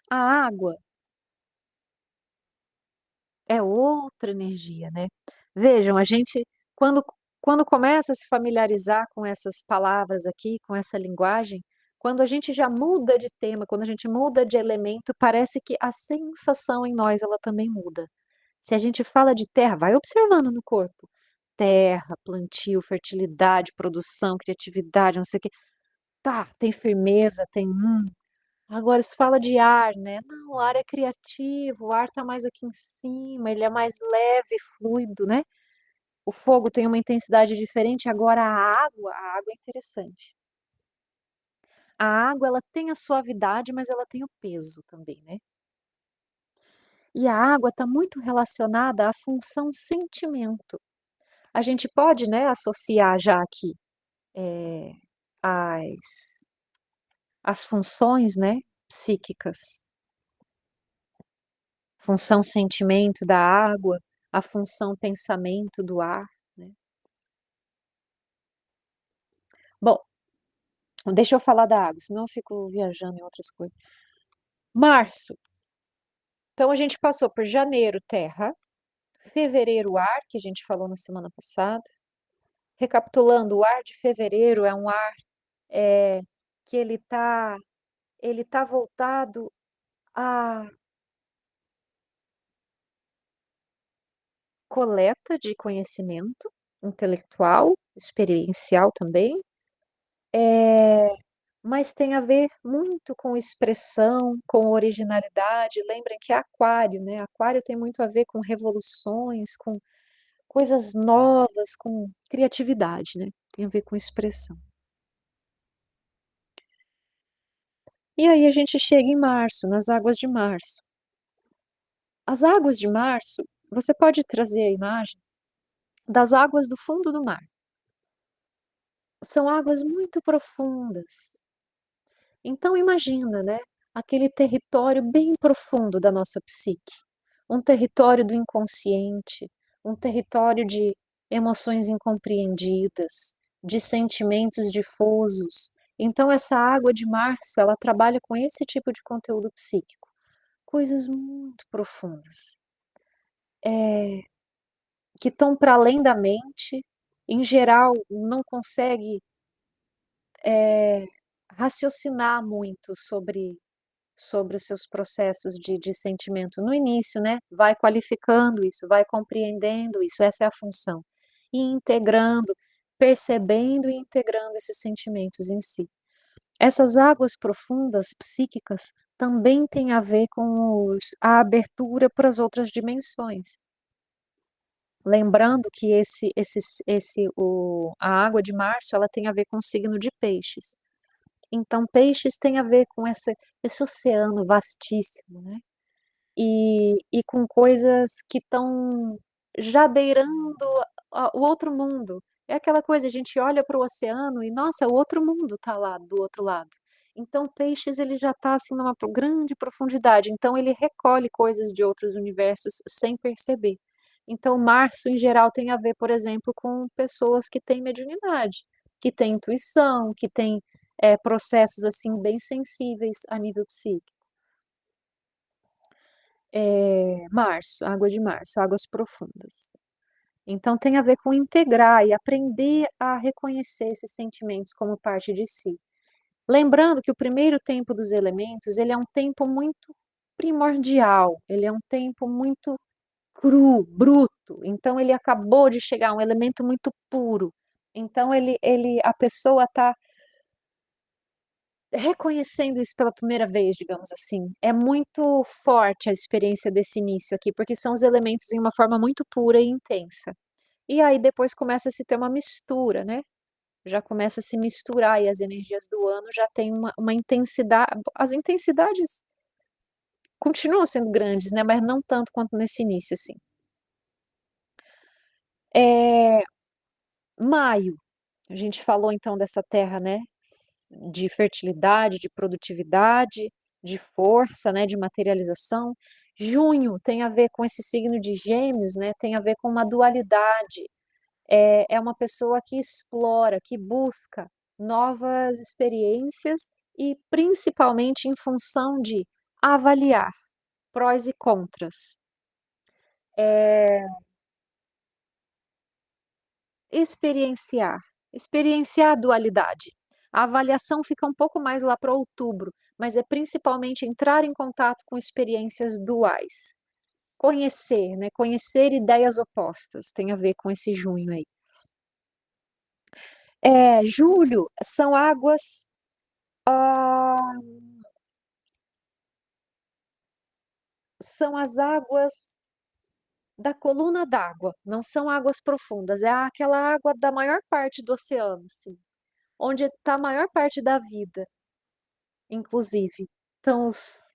A água é outra energia, né. Vejam, a gente quando quando começa a se familiarizar com essas palavras aqui, com essa linguagem, quando a gente já muda de tema, quando a gente muda de elemento, parece que a sensação em nós, ela também muda. Se a gente fala de terra, vai observando no corpo. Terra, plantio, fertilidade, produção, criatividade, não sei o quê. Tá, tem firmeza, tem agora se fala de ar, né, não, o ar é criativo, o ar está mais aqui em cima, ele é mais leve, fluido, né. O fogo tem uma intensidade diferente, agora a água é interessante. A água ela tem a suavidade, mas ela tem o peso também, né. E a água está muito relacionada à função sentimento. A gente pode, né, associar já aqui, eh, as as funções, né, psíquicas. Função sentimento da água, a função pensamento do ar, né. Bom, deixa eu falar da água, senão eu fico viajando em outras coisas. Março, então a gente passou por janeiro, terra, fevereiro, ar, que a gente falou na semana passada. Recapitulando, o ar de fevereiro é um ar, eh, que ele tá voltado à coleta de conhecimento intelectual, experiencial também. Mas tem a ver muito com expressão, com originalidade. Lembrem que é aquário, né, aquário tem muito a ver com revoluções, com coisas novas, com criatividade, né, tem a ver com expressão. E aí a gente chega em março, nas águas de março. As águas de março, você pode trazer a imagem das águas do fundo do mar. São águas muito profundas. Então imagina, né, aquele território bem profundo da nossa psique, um território do inconsciente, um território de emoções incompreendidas, de sentimentos difusos. Então essa água de março, ela trabalha com esse tipo de conteúdo psíquico, coisas muito profundas, que estão para além da mente, em geral não consegue raciocinar muito sobre os seus processos de sentimento no início, né, vai qualificando isso, vai compreendendo isso, essa é a função. E integrando, percebendo e integrando esses sentimentos em si. Essas águas profundas psíquicas também têm a ver com a abertura para as outras dimensões. Lembrando que a água de março, ela tem a ver com o signo de peixes. Então, peixes tem a ver com esse oceano vastíssimo, né? E com coisas que estão já beirando o outro mundo. É aquela coisa, a gente olha para o oceano e, nossa, o outro mundo está lá do outro lado. Então, peixes, ele já está assim numa grande profundidade. Então, ele recolhe coisas de outros universos sem perceber. Então, março, em geral, tem a ver, por exemplo, com pessoas que têm mediunidade, que têm intuição, que têm processos assim bem sensíveis a nível psíquico. Março, água de março, águas profundas. Então tem a ver com integrar e aprender a reconhecer esses sentimentos como parte de si. Lembrando que o primeiro tempo dos elementos, ele é um tempo muito primordial, ele é um tempo muito cru, bruto. Então ele acabou de chegar, um elemento muito puro. Então a pessoa está reconhecendo isso pela primeira vez, digamos assim. É muito forte a experiência desse início aqui, porque são os elementos em uma forma muito pura e intensa. E aí depois começa a se ter uma mistura, né? Já começa a se misturar e as energias do ano já tem uma intensidade. As intensidades continuam sendo grandes, né? Mas não tanto quanto nesse início, assim. Maio, a gente falou então dessa terra, né? De fertilidade, de produtividade, de força, né, de materialização. Junho tem a ver com esse signo de Gêmeos, né, tem a ver com uma dualidade. É uma pessoa que explora, que busca novas experiências e principalmente em função de avaliar prós e contras. Experienciar a dualidade. A avaliação fica um pouco mais lá para outubro, mas é principalmente entrar em contato com experiências duais. Conhecer, né? Conhecer ideias opostas, tem a ver com esse junho aí. Julho são águas. São as águas da coluna d'água, não são águas profundas, é aquela água da maior parte do oceano, assim, onde está a maior parte da vida, inclusive. Então,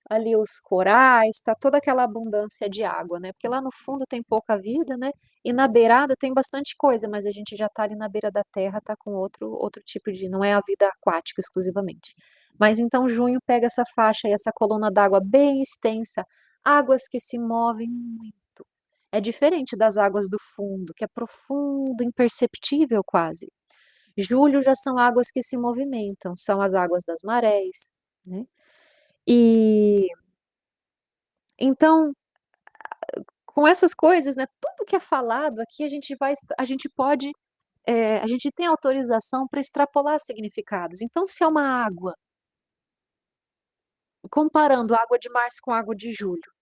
ali os corais, está toda aquela abundância de água, né? Porque lá no fundo tem pouca vida, né? E na beirada tem bastante coisa, mas a gente já está ali na beira da terra, está com outro tipo de. Não é a vida aquática exclusivamente. Mas então junho pega essa faixa e essa coluna d'água bem extensa, águas que se movem muito. É diferente das águas do fundo, que é profundo, imperceptível quase. Julho já são águas que se movimentam, são as águas das marés, né? E então, com essas coisas, né, tudo que é falado aqui, a gente pode, a gente tem autorização para extrapolar significados. Então, se é uma água, comparando a água de março com a água de julho,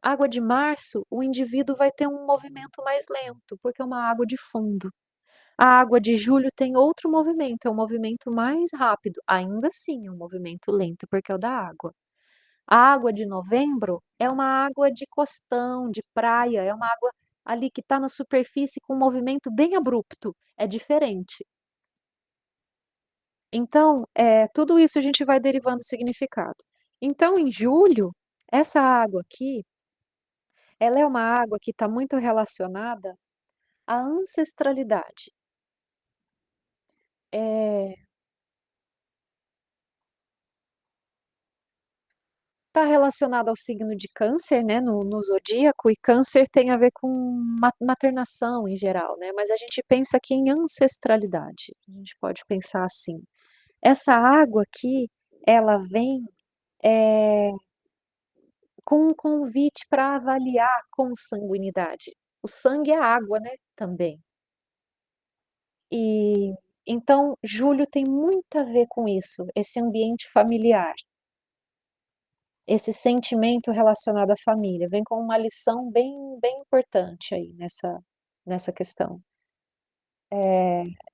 água de março, o indivíduo vai ter um movimento mais lento, porque é uma água de fundo. A água de julho tem outro movimento, é um movimento mais rápido, ainda assim é um movimento lento, porque é o da água. A água de novembro é uma água de costão, de praia, é uma água ali que está na superfície com um movimento bem abrupto, é diferente. Então, tudo isso a gente vai derivando significado. Então, em julho, essa água aqui, ela é uma água que está muito relacionada à ancestralidade. Está relacionado ao signo de câncer, né, no zodíaco, e câncer tem a ver com maternação em geral, né, mas a gente pensa aqui em ancestralidade, a gente pode pensar assim. Essa água aqui, ela vem com um convite para avaliar consanguinidade. O sangue é água, né, também. E então, julho tem muito a ver com isso, esse ambiente familiar. Esse sentimento relacionado à família, vem com uma lição bem importante aí nessa questão.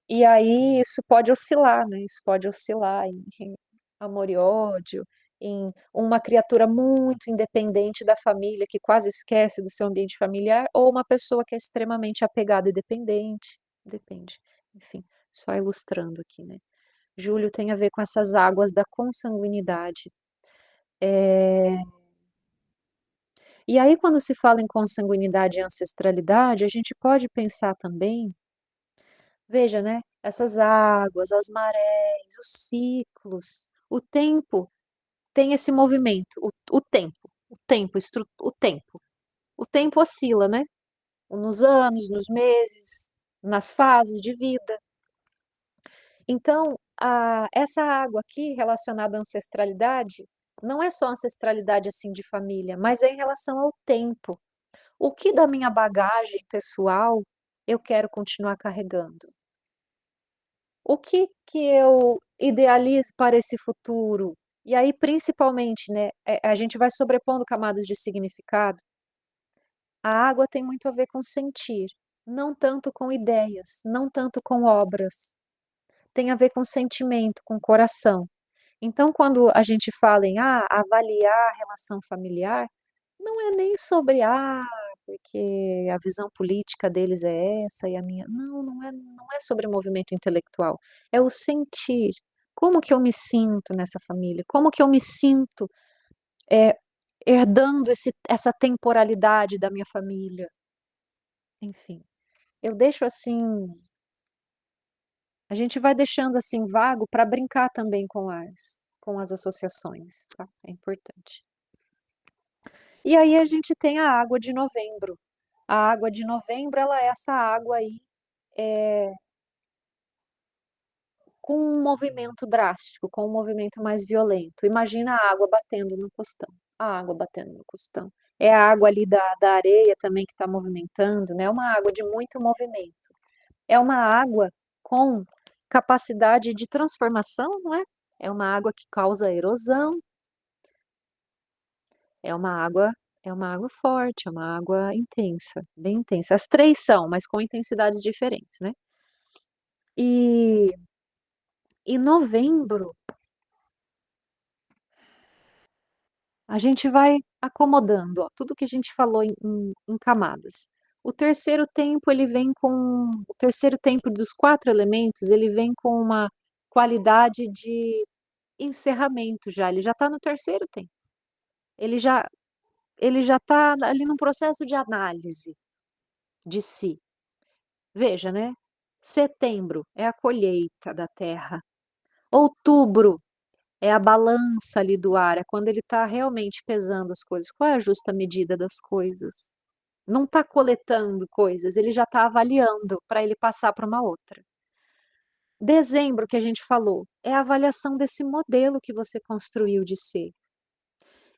E aí isso pode oscilar, né? Isso pode oscilar em amor e ódio, em uma criatura muito independente da família, que quase esquece do seu ambiente familiar, ou uma pessoa que é extremamente apegada e dependente. Depende. Enfim, só ilustrando aqui, né? Júlio tem a ver com essas águas da consanguinidade. E aí, quando se fala em consanguinidade e ancestralidade, a gente pode pensar também, veja, né? Essas águas, as marés, os ciclos, o tempo tem esse movimento, o tempo. O tempo oscila, né? Nos anos, nos meses, nas fases de vida. Então, essa água aqui relacionada à ancestralidade, não é só ancestralidade assim de família, mas é em relação ao tempo. O que da minha bagagem pessoal eu quero continuar carregando? O que eu idealizo para esse futuro? E aí, principalmente, né, a gente vai sobrepondo camadas de significado. A água tem muito a ver com sentir, não tanto com ideias, não tanto com obras. Tem a ver com sentimento, com coração. Então, quando a gente fala em avaliar a relação familiar, não é nem sobre porque a visão política deles é essa e a minha. Não, não é sobre movimento intelectual. É o sentir. Como que eu me sinto nessa família? Como que eu me sinto é, herdando essa temporalidade da minha família? Enfim, eu deixo assim. A gente vai deixando assim vago para brincar também com as associações, tá? É importante. E aí a gente tem a água de novembro. A água de novembro, ela é essa água aí com um movimento drástico, com um movimento mais violento. Imagina a água batendo no costão. A água batendo no costão. É a água ali da areia também que está movimentando, né? É uma água de muito movimento. É uma água com capacidade de transformação, não é? É uma água que causa erosão, é uma água, é uma água forte, é uma água intensa, bem intensa. As três são, mas com intensidades diferentes, né? E, e novembro, a gente vai acomodando, ó, tudo que a gente falou em camadas. O terceiro tempo, ele vem com, o terceiro tempo dos quatro elementos, ele vem com uma qualidade de encerramento já, ele já está no terceiro tempo. Ele já ele já está ali num processo de análise de si. Veja, né? Setembro é a colheita da terra. Outubro é a balança ali do ar, é quando ele está realmente pesando as coisas. Qual é a justa medida das coisas? Não está coletando coisas, ele já está avaliando para ele passar para uma outra. Dezembro, que a gente falou, é a avaliação desse modelo que você construiu de ser.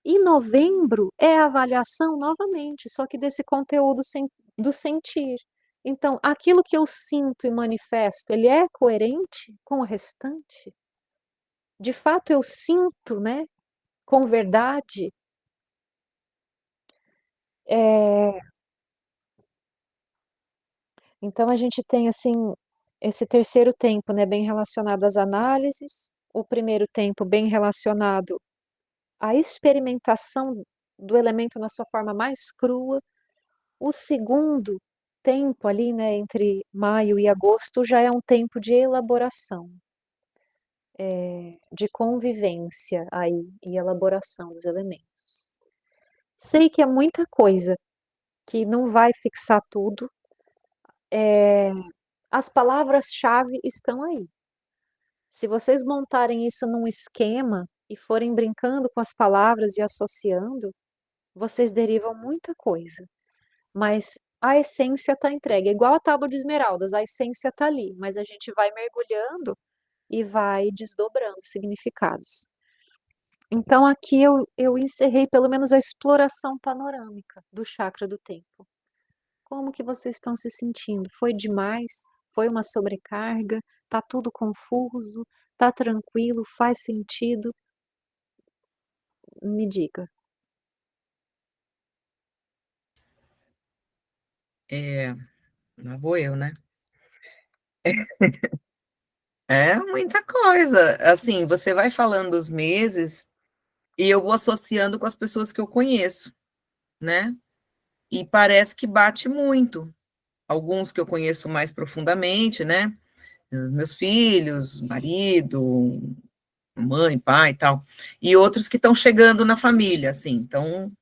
E novembro é a avaliação novamente, só que desse conteúdo do sentir. Então, aquilo que eu sinto e manifesto, ele é coerente com o restante? De fato, eu sinto, né, com verdade? É, Então, a gente tem, assim, esse terceiro tempo, né, bem relacionado às análises, o primeiro tempo bem relacionado à experimentação do elemento na sua forma mais crua. O segundo tempo ali, né, entre maio e agosto, já é um tempo de elaboração, de convivência aí e elaboração dos elementos. Sei que é muita coisa, que não vai fixar tudo. As palavras-chave estão aí. Se vocês montarem isso num esquema e forem brincando com as palavras e associando, vocês derivam muita coisa. Mas a essência está entregue. É igual a tábua de esmeraldas, a essência está ali, mas a gente vai mergulhando e vai desdobrando significados. Então, aqui eu encerrei pelo menos a exploração panorâmica do chakra do tempo. Como que vocês estão se sentindo? Foi demais? Foi uma sobrecarga? Tá tudo confuso? Tá tranquilo? Faz sentido? Me diga. Lá vou eu, né? É muita coisa. Assim, você vai falando os meses e eu vou associando com as pessoas que eu conheço, né? E parece que bate muito. Alguns que eu conheço mais profundamente, né? Os meus filhos, marido, mãe, pai e tal. E outros que estão chegando na família, assim, então,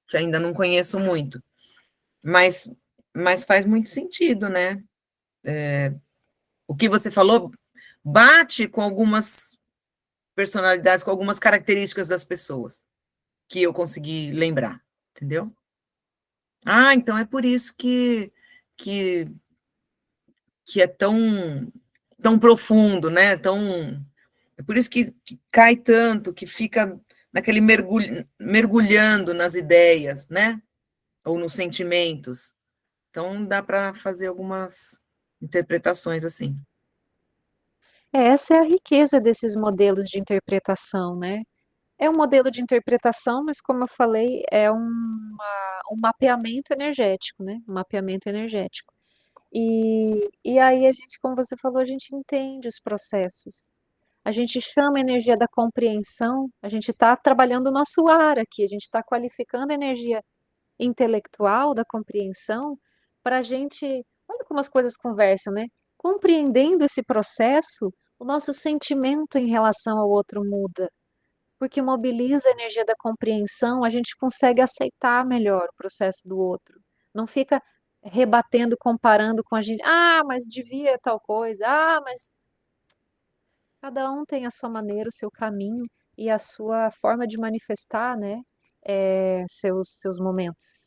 que ainda não conheço muito. Mas, mas faz muito sentido, né? O que você falou bate com algumas personalidades, com algumas características das pessoas que eu consegui lembrar, entendeu? Ah, então é por isso que, que é tão profundo, né? É por isso que cai tanto, que fica naquele mergulhando nas ideias, né? Ou nos sentimentos. Então dá para fazer algumas interpretações assim. Essa é a riqueza desses modelos de interpretação, né? É um modelo de interpretação, mas como eu falei, é um mapeamento energético, né? Um mapeamento energético. E aí a gente, como você falou, a gente entende os processos. A gente chama a energia da compreensão, a gente está trabalhando o nosso ar aqui, a gente está qualificando a energia intelectual da compreensão para a gente, olha como as coisas conversam, né? Compreendendo esse processo, o nosso sentimento em relação ao outro muda, porque mobiliza a energia da compreensão, a gente consegue aceitar melhor o processo do outro. Não fica rebatendo, comparando com a gente. Ah, mas devia tal coisa. Ah, mas cada um tem a sua maneira, o seu caminho e a sua forma de manifestar, né? Seus momentos.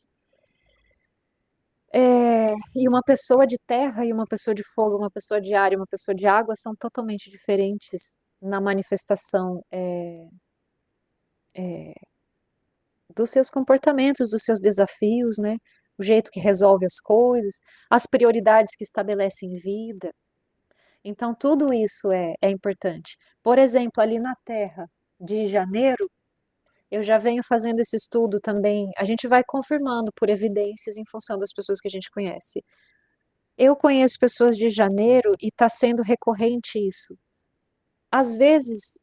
E uma pessoa de terra e uma pessoa de fogo, uma pessoa de ar e uma pessoa de água são totalmente diferentes na manifestação dos seus comportamentos, dos seus desafios, né? O jeito que resolve as coisas, as prioridades que estabelece em vida. Então, tudo isso é importante. Por exemplo, ali na Terra de Janeiro, eu já venho fazendo esse estudo também. A gente vai confirmando por evidências em função das pessoas que a gente conhece. Eu conheço pessoas de Janeiro e está sendo recorrente isso. Às vezes,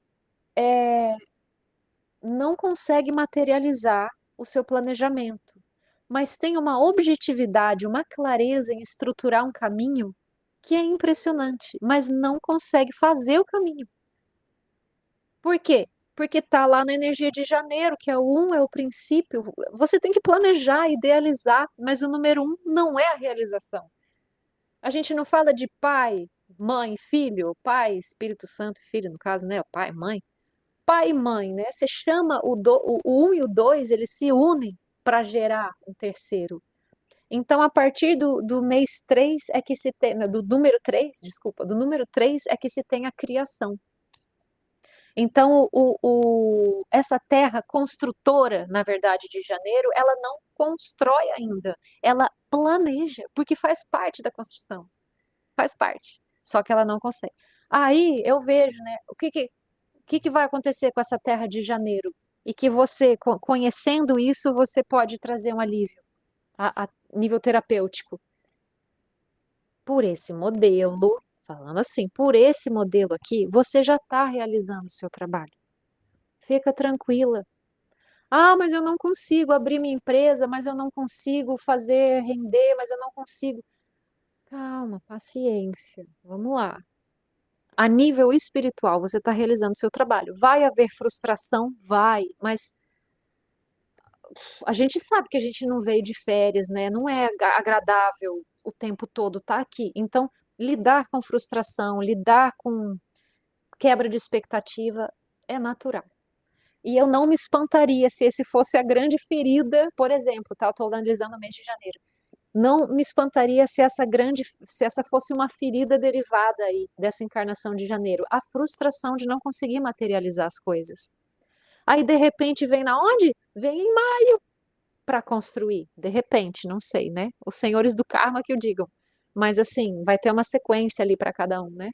não consegue materializar o seu planejamento, mas tem uma objetividade, uma clareza em estruturar um caminho que é impressionante, mas não consegue fazer o caminho. Por quê? Porque está lá na energia de janeiro, que é o um, é o princípio. Você tem que planejar, idealizar, mas o número um não é a realização. A gente não fala de pai, mãe, filho, pai, Espírito Santo, filho, no caso, né? O pai, mãe. Pai e mãe, né? Você chama o um e o dois, eles se unem para gerar um terceiro. Então, a partir do mês 3 é que se tem, do número 3, desculpa, do número 3 é que se tem a criação. Então, essa terra construtora, na verdade, de janeiro, ela não constrói ainda, ela planeja, porque faz parte da construção, faz parte, só que ela não consegue. Aí eu vejo, né, o que vai acontecer com essa terra de janeiro? E que você, conhecendo isso, você pode trazer um alívio a nível terapêutico. Por esse modelo, falando assim, por esse modelo aqui, você já está realizando o seu trabalho. Fica tranquila. Ah, mas eu não consigo abrir minha empresa, mas eu não consigo fazer render, mas eu não consigo. Calma, paciência. Vamos lá. A nível espiritual, você está realizando seu trabalho. Vai haver frustração? Vai, mas a gente sabe que a gente não veio de férias, né? Não é agradável o tempo todo estar aqui. Então, lidar com frustração, lidar com quebra de expectativa é natural. E eu não me espantaria se esse fosse a grande ferida, por exemplo, tá? Eu estou analisando o mês de janeiro. Não me espantaria se essa fosse uma ferida derivada aí dessa encarnação de janeiro, a frustração de não conseguir materializar as coisas. Aí de repente vem na onde? Vem em maio para construir. De repente, não sei, né? Os senhores do karma que o digam. Mas assim, vai ter uma sequência ali para cada um, né?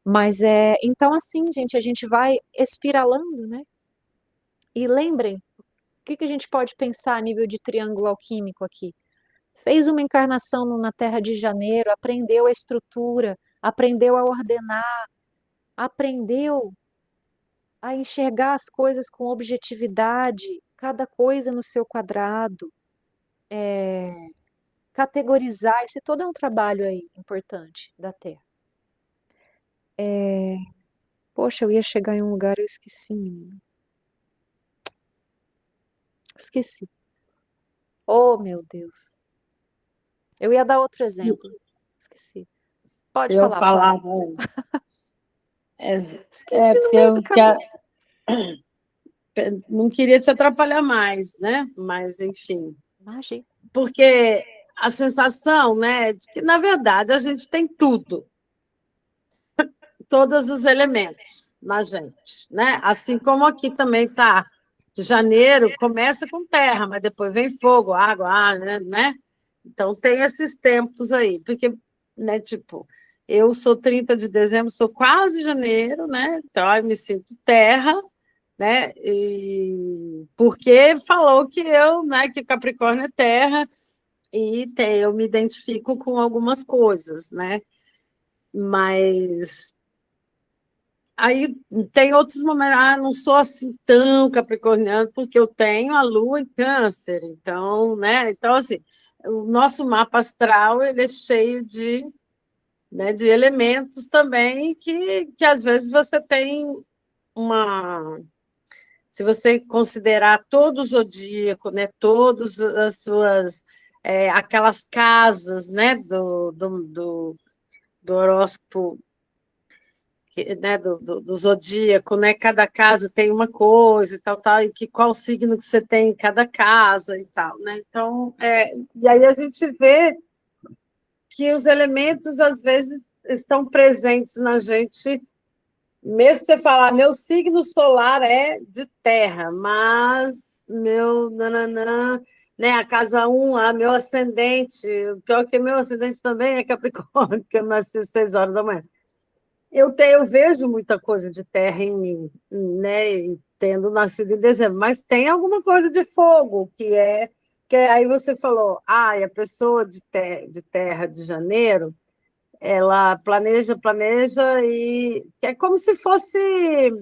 Mas então assim, gente, a gente vai espiralando, né? E lembrem, o que a gente pode pensar a nível de triângulo alquímico aqui? Fez uma encarnação na Terra de Janeiro, aprendeu a estrutura, aprendeu a ordenar, aprendeu a enxergar as coisas com objetividade, cada coisa no seu quadrado, categorizar, esse todo é um trabalho aí importante da Terra. Poxa, eu ia chegar em um lugar, eu esqueci, menina. Esqueci. Oh, meu Deus. Eu ia dar outro exemplo. Esqueci. Pode Eu falar, Flávia. falava. É, Esqueci no porque meio do caminho. não queria te atrapalhar mais, né? Mas, enfim. Imagina. Porque a sensação, né, de que, na verdade, a gente tem tudo, todos os elementos na gente, né? Assim como aqui também está. Janeiro começa com terra, mas depois vem fogo, água, ar, né? Então tem esses tempos aí, porque, né, tipo, eu sou 30 de dezembro, sou quase janeiro, né? Então eu me sinto terra, né? E porque falou que eu, né, que Capricórnio é terra e eu me identifico com algumas coisas, né? Mas aí tem outros momentos, não sou assim tão capricorniano, porque eu tenho a Lua em Câncer, então, né? Então, assim, o nosso mapa astral ele é cheio de, né, de elementos também que às vezes você tem uma. Se você considerar todo o zodíaco, né, todas as suas. Aquelas casas, né, do horóscopo, né, do zodíaco, né? Cada casa tem uma coisa e tal, e que qual signo que você tem em cada casa e tal, né? Então, e aí a gente vê que os elementos às vezes estão presentes na gente, mesmo que você falar, meu signo solar é de terra, mas meu nananã, né, a casa 1, meu ascendente, o pior que meu ascendente também é Capricórnio, porque eu nasci às 6 horas da manhã. Eu vejo muita coisa de terra em mim, né? Tendo nascido em dezembro, mas tem alguma coisa de fogo, que aí você falou, a pessoa de terra de janeiro, ela planeja, e é como se fosse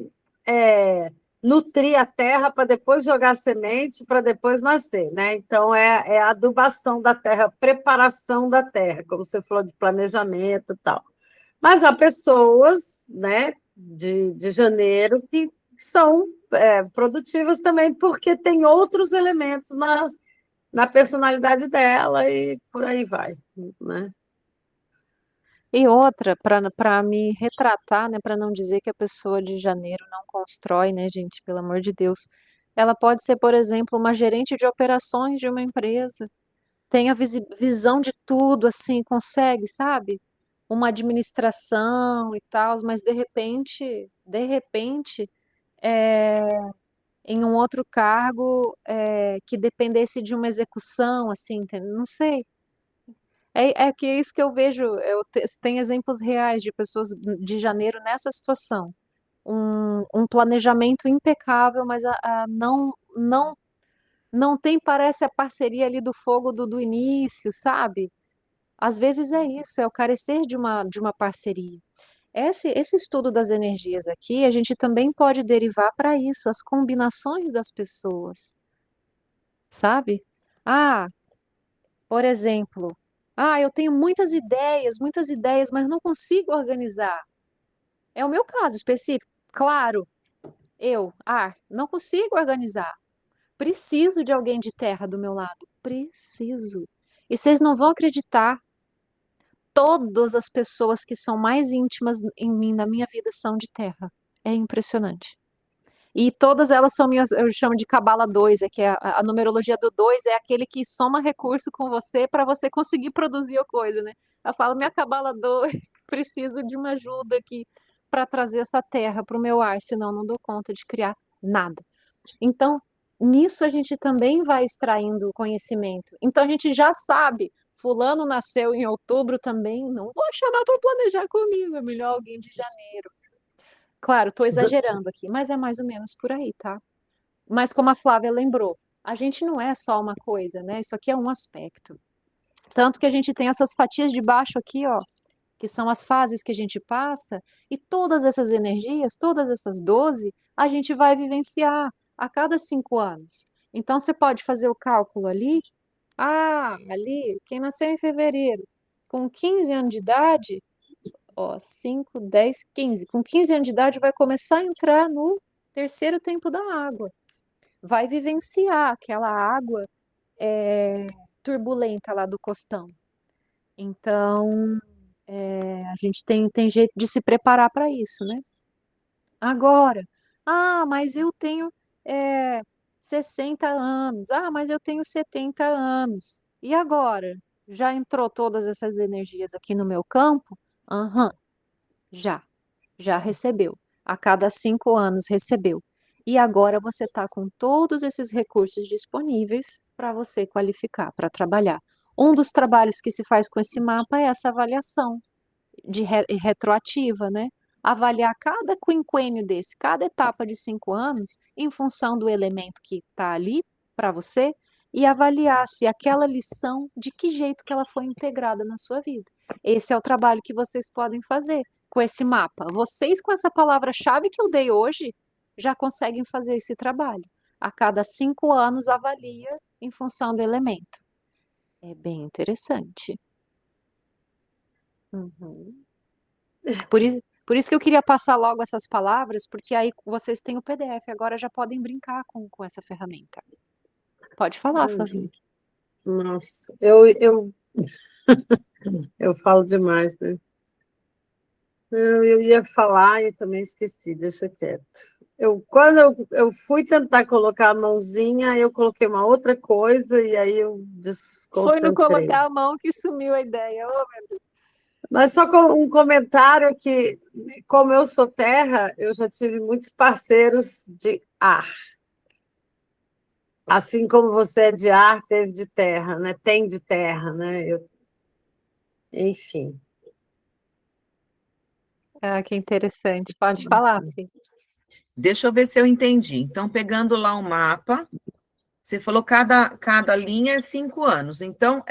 nutrir a terra para depois jogar semente, para depois nascer, né? Então é a adubação da terra, preparação da terra, como você falou de planejamento e tal. Mas há pessoas, né, de janeiro que são produtivas também, porque tem outros elementos na personalidade dela e por aí vai, né? E outra, para me retratar, né, para não dizer que a pessoa de janeiro não constrói, né, gente, pelo amor de Deus. Ela pode ser, por exemplo, uma gerente de operações de uma empresa, tem a visão de tudo, assim, consegue, sabe? Uma administração e tal, mas de repente, é, em um outro cargo que dependesse de uma execução, assim, não sei. É que é isso que eu vejo, tem exemplos reais de pessoas de janeiro nessa situação. Um planejamento impecável, mas não tem, parece, a parceria ali do fogo do início, sabe? Às vezes é isso, é o carecer de uma parceria. Esse estudo das energias aqui, a gente também pode derivar para isso, as combinações das pessoas, sabe? Ah, por exemplo, eu tenho muitas ideias, mas não consigo organizar. É o meu caso específico. Claro, não consigo organizar. Preciso de alguém de terra do meu lado. Preciso. E vocês não vão acreditar. Todas as pessoas que são mais íntimas em mim, na minha vida, são de terra. É impressionante. E todas elas são minhas, eu chamo de cabala 2, que é a numerologia do 2 é aquele que soma recurso com você para você conseguir produzir a coisa, né? Eu falo, minha cabala 2, preciso de uma ajuda aqui para trazer essa terra para o meu ar, senão não dou conta de criar nada. Então, nisso a gente também vai extraindo conhecimento. Então a gente já sabe, fulano nasceu em outubro também, não vou chamar para planejar comigo, é melhor alguém de janeiro. Claro, estou exagerando aqui, mas é mais ou menos por aí, tá? Mas como a Flávia lembrou, a gente não é só uma coisa, né? Isso aqui é um aspecto. Tanto que a gente tem essas fatias de baixo aqui, ó, que são as fases que a gente passa, e todas essas energias, todas essas 12, a gente vai vivenciar a cada 5 anos. Então, você pode fazer o cálculo ali, ali, quem nasceu em fevereiro, com 15 anos de idade, ó, 5, 10, 15. Com 15 anos de idade vai começar a entrar no terceiro tempo da água. Vai vivenciar aquela água turbulenta lá do costão. Então, a gente tem jeito de se preparar para isso, né? Agora, mas eu tenho 60 anos, mas eu tenho 70 anos. E agora? Já entrou todas essas energias aqui no meu campo? Aham, já recebeu. A cada 5 anos recebeu. E agora você está com todos esses recursos disponíveis para você qualificar, para trabalhar. Um dos trabalhos que se faz com esse mapa é essa avaliação retroativa, né? Avaliar cada quinquênio desse, cada etapa de 5 anos, em função do elemento que está ali para você, e avaliar se aquela lição, de que jeito que ela foi integrada na sua vida. Esse é o trabalho que vocês podem fazer com esse mapa. Vocês, com essa palavra-chave que eu dei hoje, já conseguem fazer esse trabalho. A cada 5 anos, avalia em função do elemento. É bem interessante. Uhum. Por isso que eu queria passar logo essas palavras, porque aí vocês têm o PDF, agora já podem brincar com essa ferramenta. Pode falar, Flavinha. Nossa, eu falo demais, né? Eu ia falar e também esqueci, deixa quieto. Quando eu fui tentar colocar a mãozinha, eu coloquei uma outra coisa e aí eu Foi no desconcentrei. colocar a mão que sumiu a ideia. Oh, meu Deus. Mas só com um comentário que, como eu sou terra, eu já tive muitos parceiros de ar. Assim como você é de ar, teve de terra, né? Tem de terra, né? Enfim. Que interessante. Pode falar, Fih. Deixa eu ver se eu entendi. Então, pegando lá o mapa, você falou cada linha é 5 anos. Então,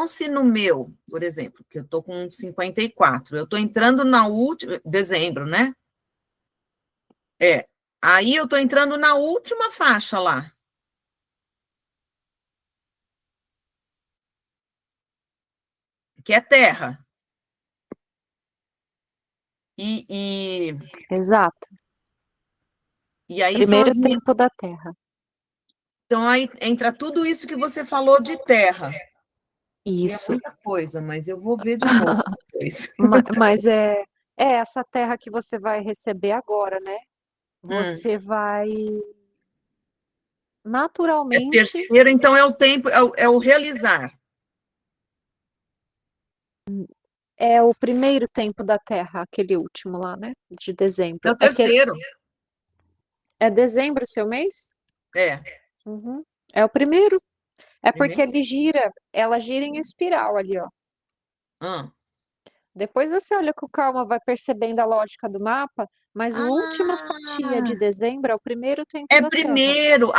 se no meu, por exemplo, que eu estou com 54, eu estou entrando na última, dezembro, né? Aí eu estou entrando na última faixa lá. Que é terra. Exato. E aí Primeiro são tempo da Terra. Então, aí entra tudo isso que você falou de terra. Isso. Que é muita coisa, mas eu vou ver de novo depois. Mas é essa terra que você vai receber agora, né? Você vai É naturalmente. terceiro, então é o tempo, é o realizar. É o primeiro tempo da Terra, aquele último lá, né? De dezembro. É o terceiro. É dezembro o seu mês? É. Uhum. É o primeiro. É porque Primeiro? ela gira em espiral ali, ó. Depois você olha com calma, vai percebendo a lógica do mapa, mas a última fatia de dezembro é o primeiro tempo da Terra. Primeiro.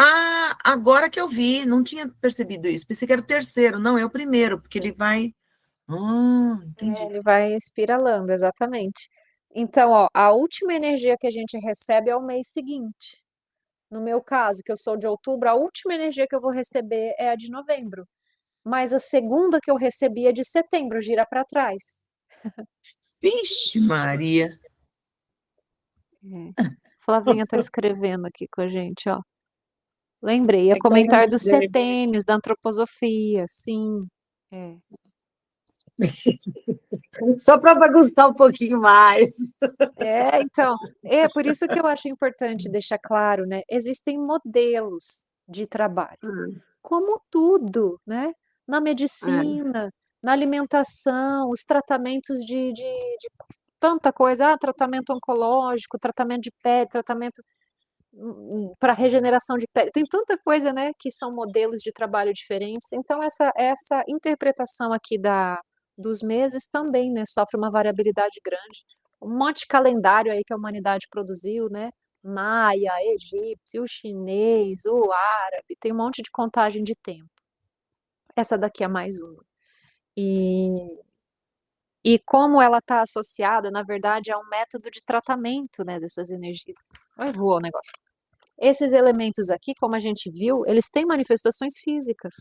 Agora que eu vi, não tinha percebido isso. Pensei que era o terceiro. Não, é o primeiro, porque ele vai. Entendi. Ele vai espiralando, exatamente. Então, ó, a última energia que a gente recebe é o mês seguinte. No meu caso, que eu sou de outubro, a última energia que eu vou receber é a de novembro. Mas a segunda que eu recebi é de setembro, gira para trás. Vixe, Maria. Flavinha está escrevendo aqui com a gente, ó. Lembrei, ia comentar dos setênios, da antroposofia, sim. Só para bagunçar um pouquinho mais. Então, é por isso que eu acho importante deixar claro, né? Existem modelos de trabalho, como tudo, né? Na medicina, na alimentação, os tratamentos de tanta coisa, tratamento oncológico, tratamento de pele, tratamento para regeneração de pele, tem tanta coisa, né, que são modelos de trabalho diferentes. Então, essa interpretação aqui dos meses também, né, sofre uma variabilidade grande. Um monte de calendário aí que a humanidade produziu, né, maia, egípcio, o chinês, o árabe, tem um monte de contagem de tempo. Essa daqui é mais uma. E como ela está associada, na verdade, a um método de tratamento, né, dessas energias. Olha, voou o negócio. Esses elementos aqui, como a gente viu, eles têm manifestações físicas.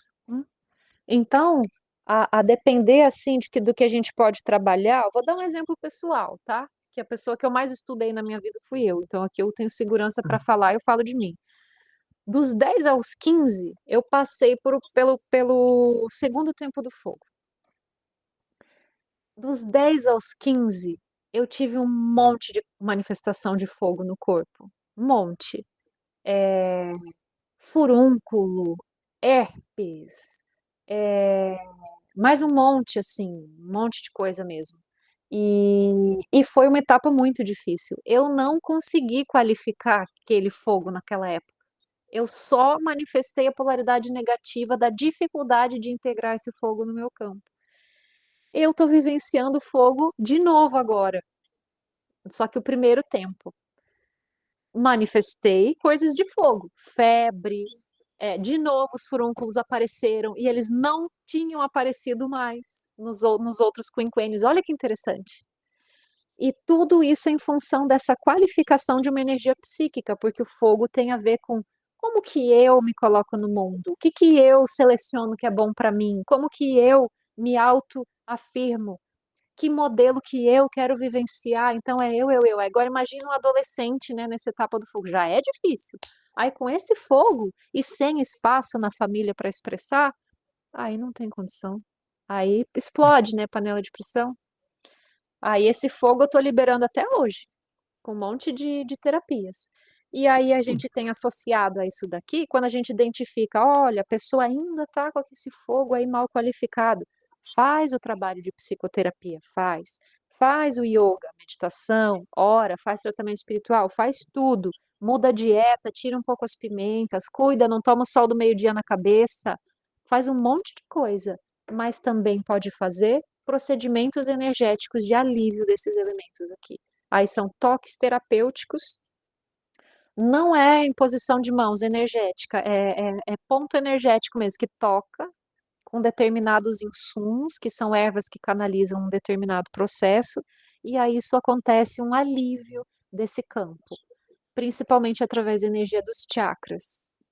Então, a depender assim do que a gente pode trabalhar, eu vou dar um exemplo pessoal, tá? Que a pessoa que eu mais estudei na minha vida fui eu. Então, aqui eu tenho segurança para falar, eu falo de mim. Dos 10 aos 15, eu passei pelo segundo tempo do fogo. Dos 10 aos 15, eu tive um monte de manifestação de fogo no corpo. Um monte. Furúnculo, herpes, mais um monte, assim, um monte de coisa mesmo. E foi uma etapa muito difícil. Eu não consegui qualificar aquele fogo naquela época. Eu só manifestei a polaridade negativa da dificuldade de integrar esse fogo no meu campo. Eu estou vivenciando fogo de novo agora, só que o primeiro tempo. Manifestei coisas de fogo, febre, de novo os furúnculos apareceram e eles não tinham aparecido mais nos outros quinquênios. Olha que interessante. E tudo isso em função dessa qualificação de uma energia psíquica, porque o fogo tem a ver com como que eu me coloco no mundo, o que que eu seleciono que é bom para mim, como que eu me autoafirmo, que modelo que eu quero vivenciar. Então é eu. Agora imagina um adolescente, né, nessa etapa do fogo, já é difícil. Aí com esse fogo e sem espaço na família para expressar, aí não tem condição. Aí explode, né, panela de pressão. Aí esse fogo eu tô liberando até hoje, com um monte de terapias. E aí a gente tem associado a isso daqui, quando a gente identifica, olha, a pessoa ainda está com esse fogo aí mal qualificado, faz o trabalho de psicoterapia, faz o yoga, meditação, ora, faz tratamento espiritual, faz tudo, muda a dieta, tira um pouco as pimentas, cuida, não toma o sol do meio-dia na cabeça, faz um monte de coisa, mas também pode fazer procedimentos energéticos de alívio desses elementos aqui. Aí são toques terapêuticos, não é imposição de mãos energética, é ponto energético mesmo, que toca com determinados insumos, que são ervas que canalizam um determinado processo, e aí isso acontece um alívio desse campo, principalmente através da energia dos chakras.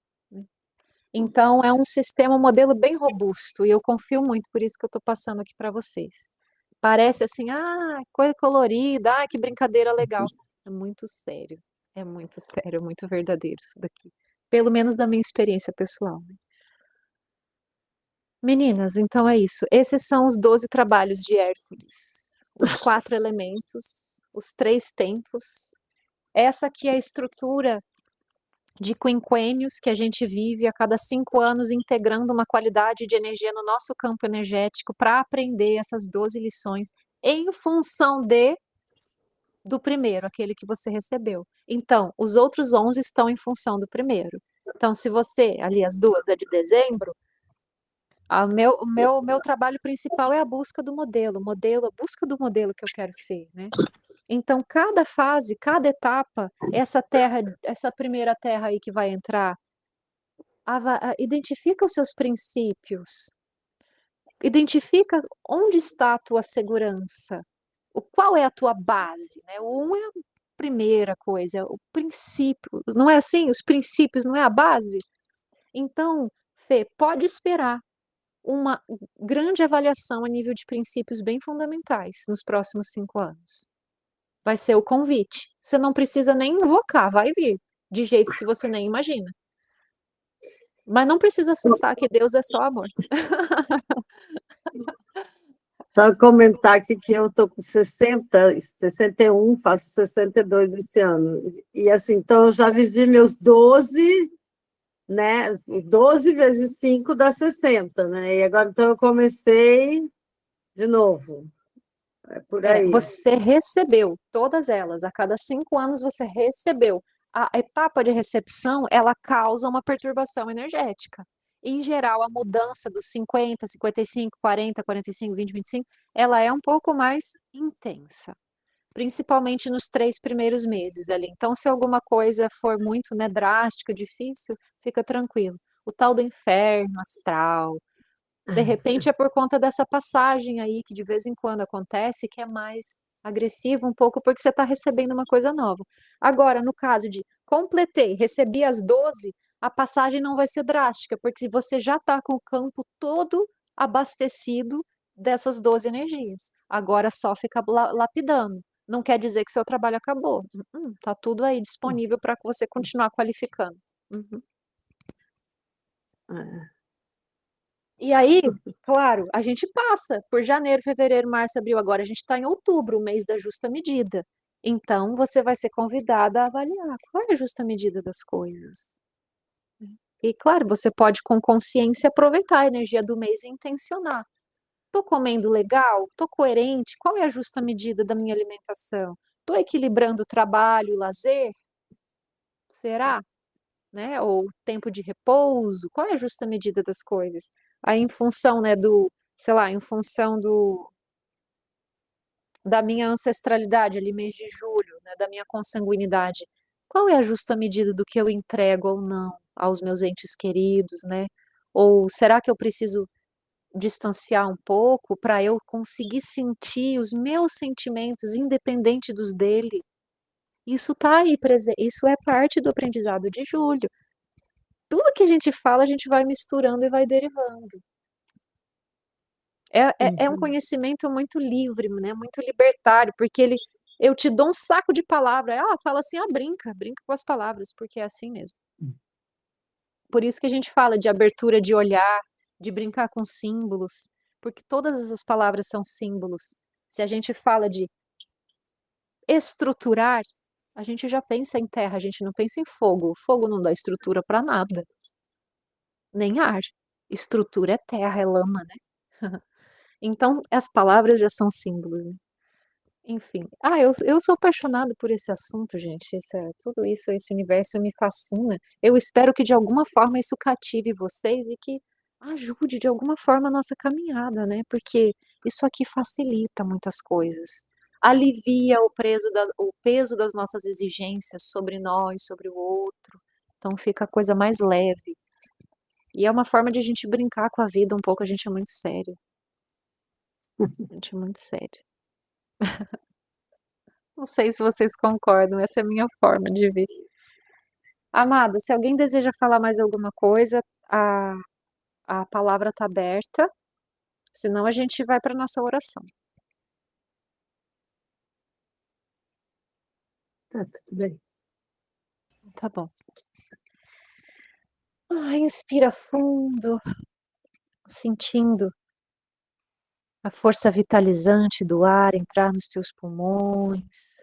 Então, é um sistema, um modelo bem robusto, e eu confio muito, por isso que eu estou passando aqui para vocês. Parece assim, coisa colorida, que brincadeira legal. É muito sério, é muito verdadeiro isso daqui. Pelo menos da minha experiência pessoal, né? Meninas, então é isso. Esses são os 12 trabalhos de Hércules. Os 4 elementos, os 3 tempos. Essa aqui é a estrutura de quinquênios que a gente vive a cada 5 anos, integrando uma qualidade de energia no nosso campo energético para aprender essas 12 lições em função do primeiro, aquele que você recebeu. Então, os outros 11 estão em função do primeiro. Então, se você, ali as duas é de dezembro, o meu trabalho principal é a busca do modelo, a busca do modelo que eu quero ser, né? Então, cada fase, cada etapa, essa primeira terra aí que vai entrar, identifica os seus princípios, identifica onde está a tua segurança, qual é a tua base, né? O um é a primeira coisa, o princípio, não é assim? Os princípios não é a base? Então, Fê, pode esperar uma grande avaliação a nível de princípios bem fundamentais nos próximos 5 anos. Vai ser o convite. Você não precisa nem invocar, vai vir, de jeitos que você nem imagina. Mas não precisa assustar, que Deus é só amor. Só comentar aqui que eu estou com 61, faço 62 esse ano. E assim, então eu já vivi meus 12, né? 12 vezes 5 dá 60, né? E agora então eu comecei de novo. É por aí. Você recebeu todas elas, a cada 5 anos você recebeu. A etapa de recepção, ela causa uma perturbação energética. Em geral, a mudança dos 50, 55, 40, 45, 20, 25, ela é um pouco mais intensa, principalmente nos 3 primeiros meses ali. Então, se alguma coisa for muito, né, drástica, difícil, fica tranquilo. O tal do inferno astral, De repente é por conta dessa passagem aí, que de vez em quando acontece, que é mais agressiva um pouco, porque você está recebendo uma coisa nova. Agora, no caso de completei, recebi as 12, a passagem não vai ser drástica, porque se você já está com o campo todo abastecido dessas 12 energias. Agora só fica lapidando. Não quer dizer que seu trabalho acabou. Tá tudo aí disponível para você continuar qualificando. Uhum. É. E aí, claro, a gente passa por janeiro, fevereiro, março, abril. Agora a gente está em outubro, o mês da justa medida. Então, você vai ser convidada a avaliar qual é a justa medida das coisas. E, claro, você pode, com consciência, aproveitar a energia do mês e intencionar. Estou comendo legal? Estou coerente? Qual é a justa medida da minha alimentação? Estou equilibrando o trabalho e o lazer? Será? Né? Ou tempo de repouso? Qual é a justa medida das coisas? Aí, em função, né, sei lá, em função da minha ancestralidade, ali mês de julho, né, da minha consanguinidade, qual é a justa medida do que eu entrego ou não aos meus entes queridos, né? Ou será que eu preciso distanciar um pouco para eu conseguir sentir os meus sentimentos independente dos dele? Isso tá aí presente, isso é parte do aprendizado de julho. Tudo que a gente fala, a gente vai misturando e vai derivando. É um conhecimento muito livre, né? Muito libertário, porque eu te dou um saco de palavras. Fala assim, brinca com as palavras, porque é assim mesmo. Por isso que a gente fala de abertura de olhar, de brincar com símbolos, porque todas essas palavras são símbolos. Se a gente fala de estruturar, a gente já pensa em terra, a gente não pensa em fogo. Fogo não dá estrutura para nada, nem ar. Estrutura é terra, é lama, né? Então, as palavras já são símbolos, né? Enfim. Eu sou apaixonada por esse assunto, gente. Tudo isso, esse universo me fascina. Eu espero que de alguma forma isso cative vocês e que ajude de alguma forma a nossa caminhada, né? Porque isso aqui facilita muitas coisas. Alivia o peso das nossas exigências sobre nós, sobre o outro. Então fica a coisa mais leve. E é uma forma de a gente brincar com a vida um pouco. A gente é muito sério. A gente é muito sério. Não sei se vocês concordam, essa é a minha forma de ver. Amado, se alguém deseja falar mais alguma coisa, a palavra está aberta, senão a gente vai para nossa oração. Tá tudo bem. Tá bom. Inspira fundo, sentindo a força vitalizante do ar entrar nos teus pulmões,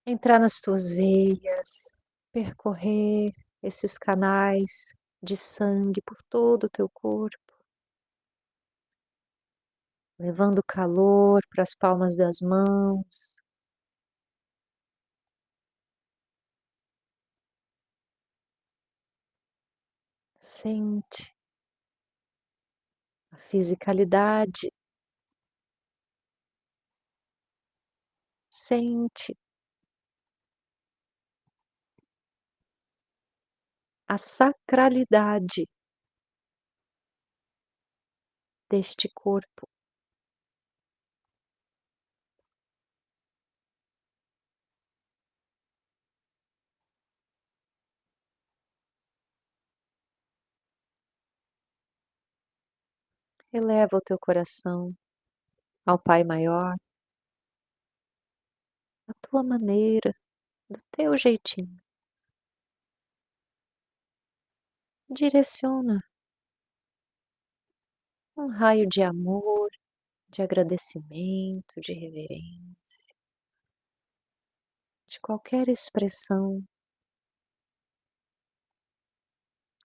entrar nas tuas veias, percorrer esses canais de sangue por todo o teu corpo, levando calor para as palmas das mãos. Sente a fisicalidade, sente a sacralidade deste corpo. Eleva o teu coração ao Pai Maior, da tua maneira, do teu jeitinho. Direciona um raio de amor, de agradecimento, de reverência, de qualquer expressão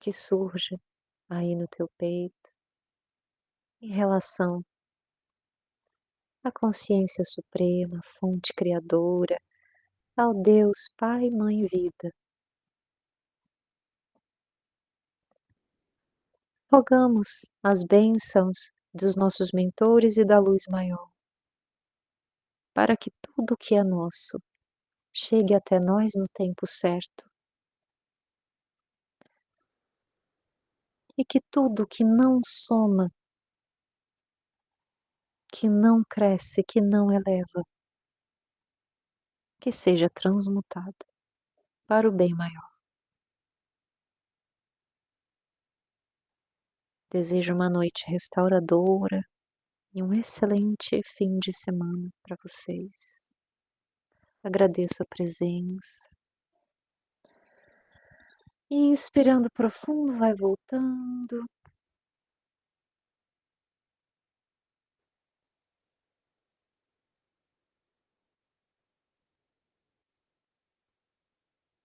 que surja aí no teu peito em relação à consciência suprema, fonte criadora, ao Deus Pai, Mãe e Vida. Rogamos as bênçãos dos nossos mentores e da luz maior, para que tudo que é nosso chegue até nós no tempo certo. e que tudo que não soma, que não cresce, que não eleva, que seja transmutado para o bem maior. Desejo uma noite restauradora e um excelente fim de semana para vocês. Agradeço a presença. Inspirando profundo, vai voltando.